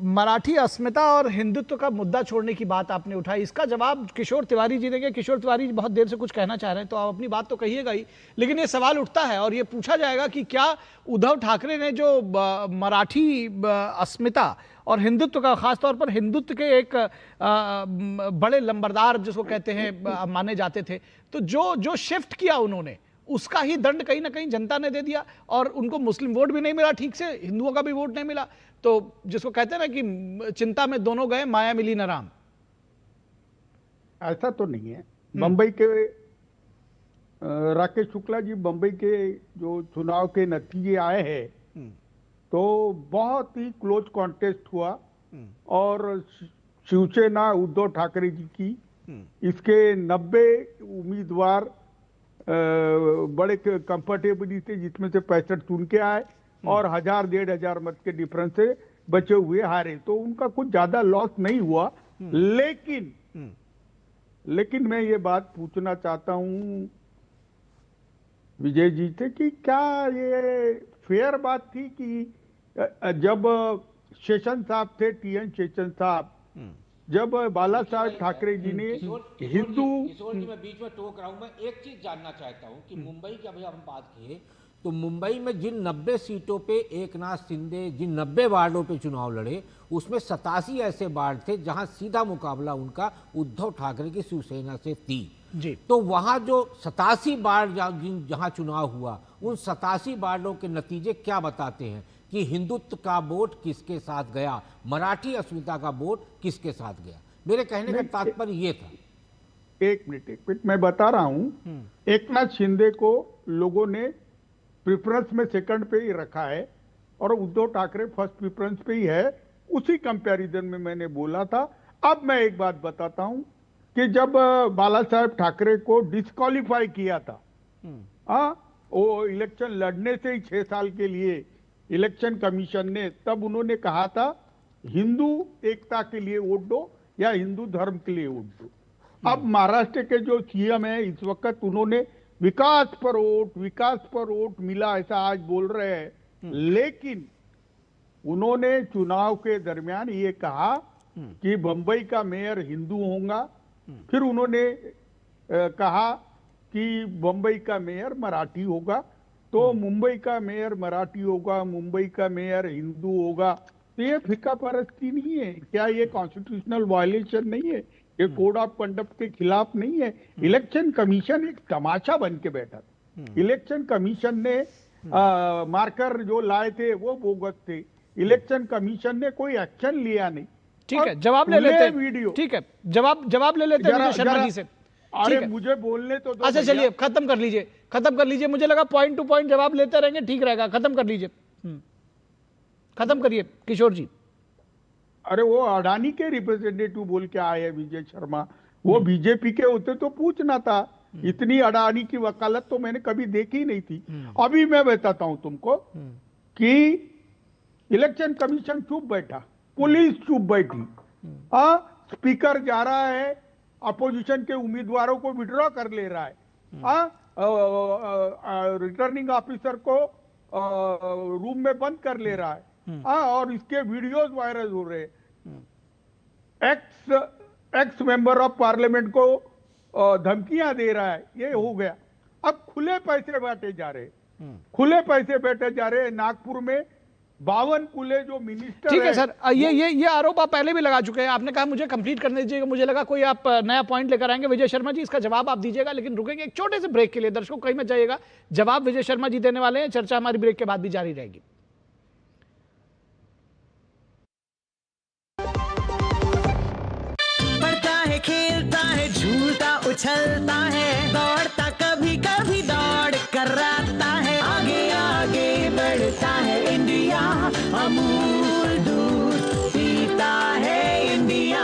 मराठी अस्मिता और हिंदुत्व का मुद्दा छोड़ने की बात आपने उठाई, इसका जवाब किशोर तिवारी जी देंगे। किशोर तिवारी जी बहुत देर से कुछ कहना चाह रहे हैं, तो आप अपनी बात तो कहिएगा ही, लेकिन ये सवाल उठता है और ये पूछा जाएगा कि क्या उद्धव ठाकरे ने जो मराठी अस्मिता और हिंदुत्व का, खासतौर पर हिंदुत्व के एक बड़े लंबरदार जिसको कहते हैं माने जाते थे, तो जो शिफ्ट किया उन्होंने, उसका ही दंड कहीं ना कहीं जनता ने दे दिया, और उनको मुस्लिम वोट भी नहीं मिला ठीक से, हिंदुओं का भी वोट नहीं मिला। तो जिसको कहते हैं ना कि चिंता में दोनों गए, माया मिली न राम। ऐसा तो नहीं है। बंबई के राकेश शुक्ला जी, बंबई के जो चुनाव के नतीजे आए हैं तो बहुत ही क्लोज कॉन्टेस्ट हुआ, और शिवसेना उद्धव ठाकरे जी की इसके 90 उम्मीदवार बड़े कंफर्टेबली थे, जिसमें से 65 चुन के आए और 1000-1500 मत के डिफरेंस से बचे हुए हारे, तो उनका कुछ ज्यादा लॉस नहीं हुआ। लेकिन मैं ये बात पूछना चाहता हूं विजय जी से कि क्या ये फेयर बात थी कि जब शेषन साहब थे, TN शेषन साहब, जब बाला साहब ठाकरे जी ने हिंदू, किशोर जी मैं बीच में टोक रहा हूं, मैं एक चीज जानना चाहता हूं कि मुंबई की अभी हम बात किए, तो मुंबई में जिन 90 सीटों पे एकनाथ शिंदे जिन 90 वार्डों पे चुनाव लड़े, उसमें 87 ऐसे वार्ड थे जहां सीधा मुकाबला उनका उद्धव ठाकरे की शिवसेना से थी जी। तो वहां जो 87 वार्ड जहां चुनाव हुआ, उन 87 वार्डों के नतीजे क्या बताते हैं कि हिंदुत्व का वोट किसके साथ गया, मराठी अस्मिता का वोट किसके साथ गया? मेरे कहने का तात्पर्य ये था। एक मिनट मैं बता रहा हूं। एकनाथ शिंदे को लोगों ने प्रेफरेंस में सेकंड पे ही रखा है, और उद्धव ठाकरे फर्स्ट प्रेफरेंस पे ही है। उसी कंपैरिजन में मैंने बोला था। अब मैं एक बात बताता हूं कि जब बाला साहेब ठाकरे को डिस्क्वालीफाई किया था, वो इलेक्शन लड़ने से ही 6 साल के लिए इलेक्शन कमीशन ने, तब उन्होंने कहा था हिंदू एकता के लिए वोट दो या हिंदू धर्म के लिए वोट दो। अब महाराष्ट्र के जो सीएम है इस वक्त, उन्होंने विकास पर वोट मिला ऐसा आज बोल रहे हैं, लेकिन उन्होंने चुनाव के दरमियान ये कहा कि बंबई का मेयर हिंदू होगा, फिर उन्होंने कहा कि बंबई का मेयर मराठी होगा, तो मुंबई का मेयर मराठी होगा, मुंबई का मेयर हिंदू होगा। तो ये फिक्का परस्ती नहीं है क्या? ये कॉन्स्टिट्यूशनल वायलेशन नहीं है? ये कोड ऑफ कंडक्ट के खिलाफ नहीं है? इलेक्शन कमीशन एक तमाशा बन के बैठा था। इलेक्शन कमीशन ने मार्कर जो लाए थे वो बोगस थे। इलेक्शन कमीशन ने कोई एक्शन लिया नहीं। ठीक है, जवाब ले लेते हैं। वीडियो ठीक है, जवाब ले लेते हैं शर्मा जी से। अरे मुझे बोलने तो दो। अच्छा चलिए, खत्म कर लीजिए। मुझे लगा पॉइंट टू पॉइंट जवाब लेते रहेंगे, ठीक रहेगा। खत्म कर लीजिए, खत्म करिए किशोर जी। अरे वो अडानी के रिप्रेजेंटेटिव बोल के आए हैं विजय शर्मा, वो बीजेपी के होते तो पूछना था। इतनी अडानी की वकालत तो मैंने कभी देखी नहीं थी। अभी मैं बताता हूं तुमको कि इलेक्शन कमीशन चुप बैठा, पुलिस चुप बैठी, स्पीकर जा रहा है, अपोजिशन के उम्मीदवारों को विड्रॉ कर ले रहा है, रिटर्निंग ऑफिसर को रूम में बंद कर ले रहा है, हाँ, और इसके वीडियोस वायरल हो रहे। एक्स मेंबर ऑफ पार्लियामेंट को धमकियां दे रहा है, ये हो गया। अब खुले पैसे बांटे जा रहे, खुले पैसे बांटे जा रहे। नागपुर में 52 खुले जो मिनिस्टर ठीक है सर, ये आरोप आप पहले भी लगा चुके हैं। आपने कहा मुझे कंप्लीट करने दीजिएगा, मुझे लगा कोई आप नया पॉइंट लेकर आएंगे। विजय शर्मा जी, इसका जवाब आप दीजिएगा, लेकिन रुकेंगे एक छोटे से ब्रेक के लिए। दर्शकों कहीं मत जाइएगा, जवाब विजय शर्मा जी देने वाले हैं। चर्चा हमारी ब्रेक के बाद भी जारी रहेगी। पढ़ता है, खेलता है, झूलता उछलता है, दौड़ता कभी कभी दौड़ कराता है, आगे आगे बढ़ता है इंडिया, अमूल दूध पीता है इंडिया।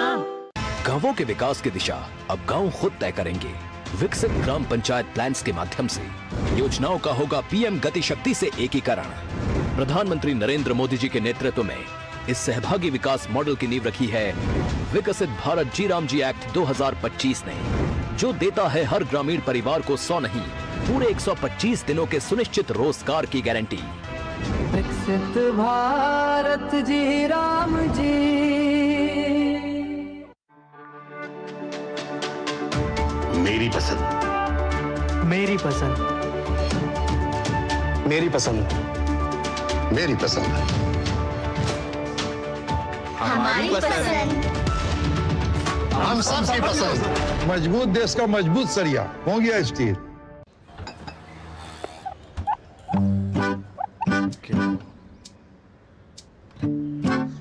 गांवों के विकास की दिशा अब गांव खुद तय करेंगे। विकसित ग्राम पंचायत प्लान्स के माध्यम से योजनाओं का होगा पीएम गति शक्ति से एकीकरण। प्रधानमंत्री नरेंद्र मोदी जी के नेतृत्व में इस सहभागी विकास मॉडल की नींव रखी है विकसित भारत जी राम जी एक्ट 2025 ने, जो देता है हर ग्रामीण परिवार को 100 नहीं पूरे 125 दिनों के सुनिश्चित रोजगार की गारंटी। विकसित भारत जी राम जी। मेरी पसंद, मेरी पसंद, मेरी पसंद, मेरी पसंद, हमारी पसंद, हम सबकी पसंद। मजबूत देश का मजबूत सरिया हो गया स्टील।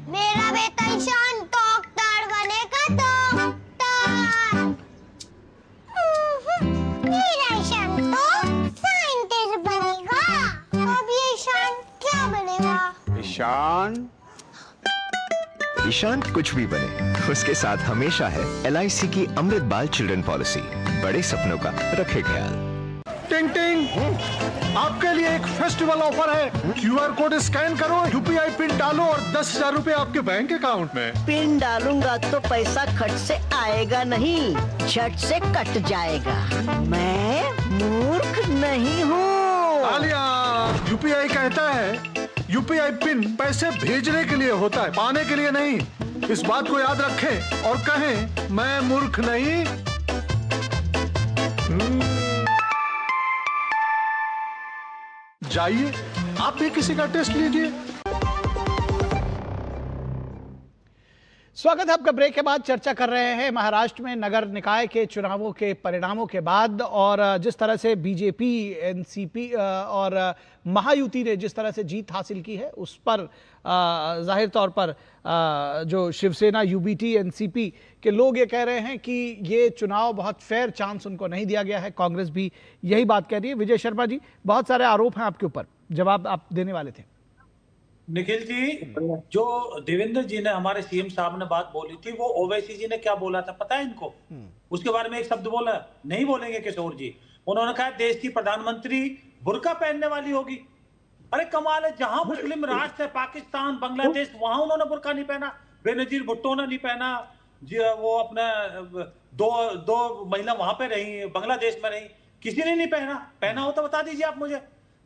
मेरा बेटा ईशान डॉक्टर बनेगा, डॉक्टर। मेरा ईशान तो साइंटिस्ट बनेगा। अब ये ईशान क्या बनेगा? ईशान कुछ भी बने, उसके साथ हमेशा है LIC की अमृत बाल चिल्ड्रन पॉलिसी। बड़े सपनों का रखे ख्याल। टिंग टिंग, आपके लिए एक फेस्टिवल ऑफर है। QR कोड स्कैन करो, UPI पिन डालो और 10,000 रुपए आपके बैंक अकाउंट में। पिन डालूंगा तो पैसा खट से आएगा नहीं, झट से कट जाएगा। मैं मूर्ख नहीं हूँ। आलिया, UPI कहता है UPI पिन पैसे भेजने के लिए होता है, पाने के लिए नहीं। इस बात को याद रखें और कहें मैं मूर्ख नहीं। जाइए, आप भी किसी का टेस्ट लीजिए। स्वागत है आपका। ब्रेक के बाद चर्चा कर रहे हैं महाराष्ट्र में नगर निकाय के चुनावों के परिणामों के बाद, और जिस तरह से बीजेपी, एनसीपी और महायुति ने जिस तरह से जीत हासिल की है, उस पर जाहिर तौर पर जो शिवसेना, यूबीटी, एनसीपी के लोग ये कह रहे हैं कि ये चुनाव बहुत फेयर चांस उनको नहीं दिया गया है। कांग्रेस भी यही बात कह रही है। विजय शर्मा जी, बहुत सारे आरोप हैं आपके ऊपर, जवाब आप देने वाले थे। निखिल जी, जो देवेंद्र जी ने, हमारे सीएम साहब ने बात बोली थी, वो ओवैसी जी ने क्या बोला था पता है इनको? उसके बारे में एक शब्द बोला नहीं बोलेंगे किशोर जी। उन्होंने कहा देश की प्रधानमंत्री बुर्का पहनने वाली होगी। अरे कमाल है, जहां मुस्लिम राष्ट्र है, पाकिस्तान, बांग्लादेश, वहां उन्होंने बुर्का नहीं पहना। बेनजीर भुट्टो ने नहीं पहना, वो अपना दो महिला वहां पे रही, बांग्लादेश में रही, किसी ने नहीं पहना हो तो बता दीजिए आप मुझे।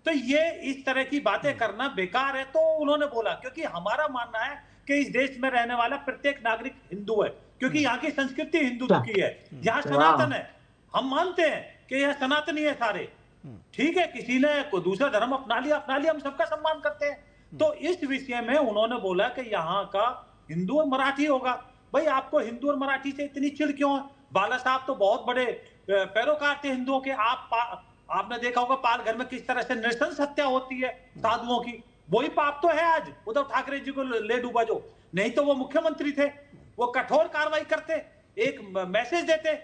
तो ये इस तरह की बातें करना बेकार है। तो उन्होंने बोला, क्योंकि हमारा मानना है कि इस देश में रहने वाला प्रत्येक नागरिक हिंदू है, क्योंकि यहाँ की संस्कृति हिंदुत्व की है, यहाँ सनातन है। हम मानते हैं कि यह सनातनी है सारे। ठीक है, किसी ने कोई दूसरा धर्म अपना लिया, हम सबका सम्मान करते हैं। तो इस विषय में उन्होंने बोला कि यहाँ का हिंदू और मराठी होगा। भाई, आपको हिंदू और मराठी से इतनी चिढ़ क्यों है? बाला साहब तो बहुत बड़े पैरोकार थे हिंदुओं के। आपने देखा होगा पालघर में किस तरह से नृशंस हत्या होती है साधुओं की। वही पाप तो है आज उद्धव ठाकरे जी को ले डूबा। जो नहीं तो वो मुख्यमंत्री थे, वो कठोर कार्रवाई करते, एक मैसेज देते,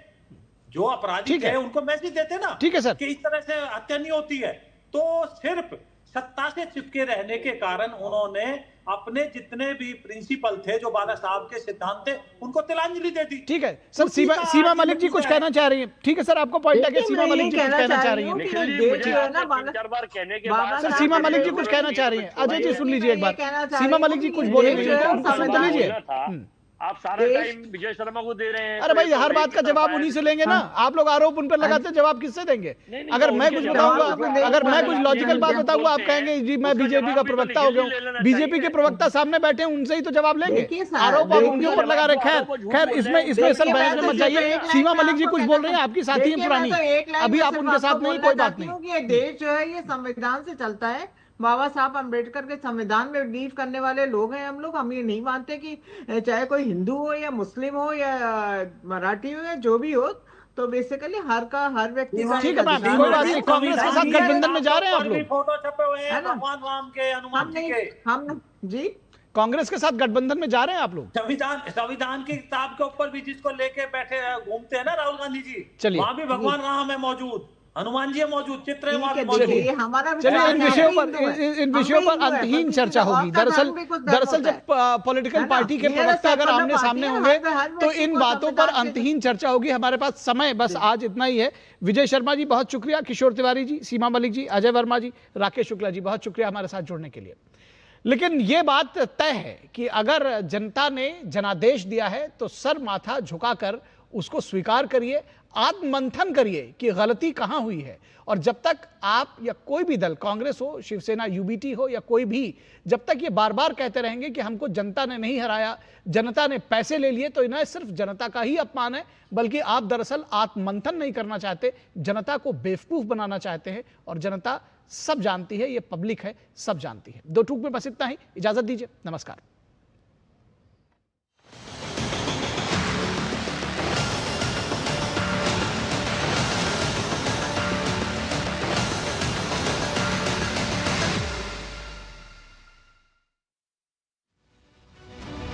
जो अपराधी थे उनको मैसेज देते ना, ठीक है सर, कि इस तरह से हत्या नहीं होती है। तो सिर्फ सत्ता से चिपके रहने के कारण उन्होंने अपने जितने भी प्रिंसिपल थे, जो बाला साहब के सिद्धांत थे, उनको तिलांजलि दे दी। ठीक है सर, सीमा मलिक जी कुछ कहना चाह रही हैं। ठीक है सर, आपको पॉइंट है कि सीमा मलिक जी कुछ कहना चाह रही हैं। सर, सीमा मलिक जी कुछ कहना चाह रही हैं। अजय जी सुन लीजिए एक बार, सीमा मलिक जी कुछ बोलेंगे, उनको सुन तो लीजिए। आप सारा टाइम विजय शर्मा को दे रहे हैं। अरे भाई हर बात का जवाब उन्हीं से लेंगे ना, आप लोग आरोप उन पर लगाते हैं, जवाब किससे देंगे? अगर मैं कुछ बताऊंगा, अगर मैं कुछ लॉजिकल बात बताऊंगा, आप कहेंगे जी मैं बीजेपी का प्रवक्ता हो गया हूँ। बीजेपी के प्रवक्ता सामने बैठे हैं, उनसे ही तो जवाब लेंगे। आरोप आप उनके ऊपर लगा रहे। खैर इसमें सर बहस में मत जाइए। सीमा मलिक जी कुछ बोल रहे हैं, आपकी साथी हैं पुरानी, अभी आप उनके साथ नहीं, कोई बात नहीं। ये देश जो है ये संविधान से चलता है। बाबा साहब अम्बेडकर के संविधान में बिलीव करने वाले लोग हैं हम लोग। हम ये नहीं मानते कि चाहे कोई हिंदू हो या मुस्लिम हो या मराठी हो या जो भी हो, तो बेसिकली हर व्यक्ति का ठीक है मैम, कोई बात नहीं। कांग्रेस के साथ गठबंधन में जा रहे हैं आप लोग? फोटो छपे हुए हैं भगवान राम के, हनुमान जी के। हम जी कांग्रेस के साथ गठबंधन में जा रहे हैं आप लोग? संविधान की किताब के ऊपर भी जिसको लेके बैठे घूमते हैं ना राहुल गांधी जी, चलिए वहाँ भी भगवान राम है मौजूद, हनुमान जी है मौजूद, चित्र है वहाँ चलिए इन विषयों पर अंतहीन चर्चा होगी। दरअसल जब पॉलिटिकल पार्टी के प्रवक्ता अगर आमने सामने होंगे तो इन बातों पर अंतहीन चर्चा होगी। हमारे पास समय बस आज इतना ही है। विजय शर्मा जी बहुत शुक्रिया, किशोर तिवारी जी, सीमा मलिक जी, अजय वर्मा जी, राकेश शुक्ला जी बहुत शुक्रिया हमारे साथ जुड़ने के लिए। लेकिन ये बात तय है कि अगर जनता ने जनादेश दिया है तो सर माथा झुकाकर उसको स्वीकार करिए, आत्ममंथन करिए कि गलती कहां हुई है। और जब तक आप या कोई भी दल, कांग्रेस हो, शिवसेना, यूबीटी हो या कोई भी, जब तक ये बार बार कहते रहेंगे कि हमको जनता ने नहीं हराया, जनता ने पैसे ले लिए, तो इन्हें सिर्फ जनता का ही अपमान है, बल्कि आप दरअसल आत्ममंथन नहीं करना चाहते, जनता को बेवकूफ बनाना चाहते हैं। और जनता सब जानती है, ये पब्लिक है, सब जानती है। दो टूक में बस इतना ही, इजाजत दीजिए, नमस्कार।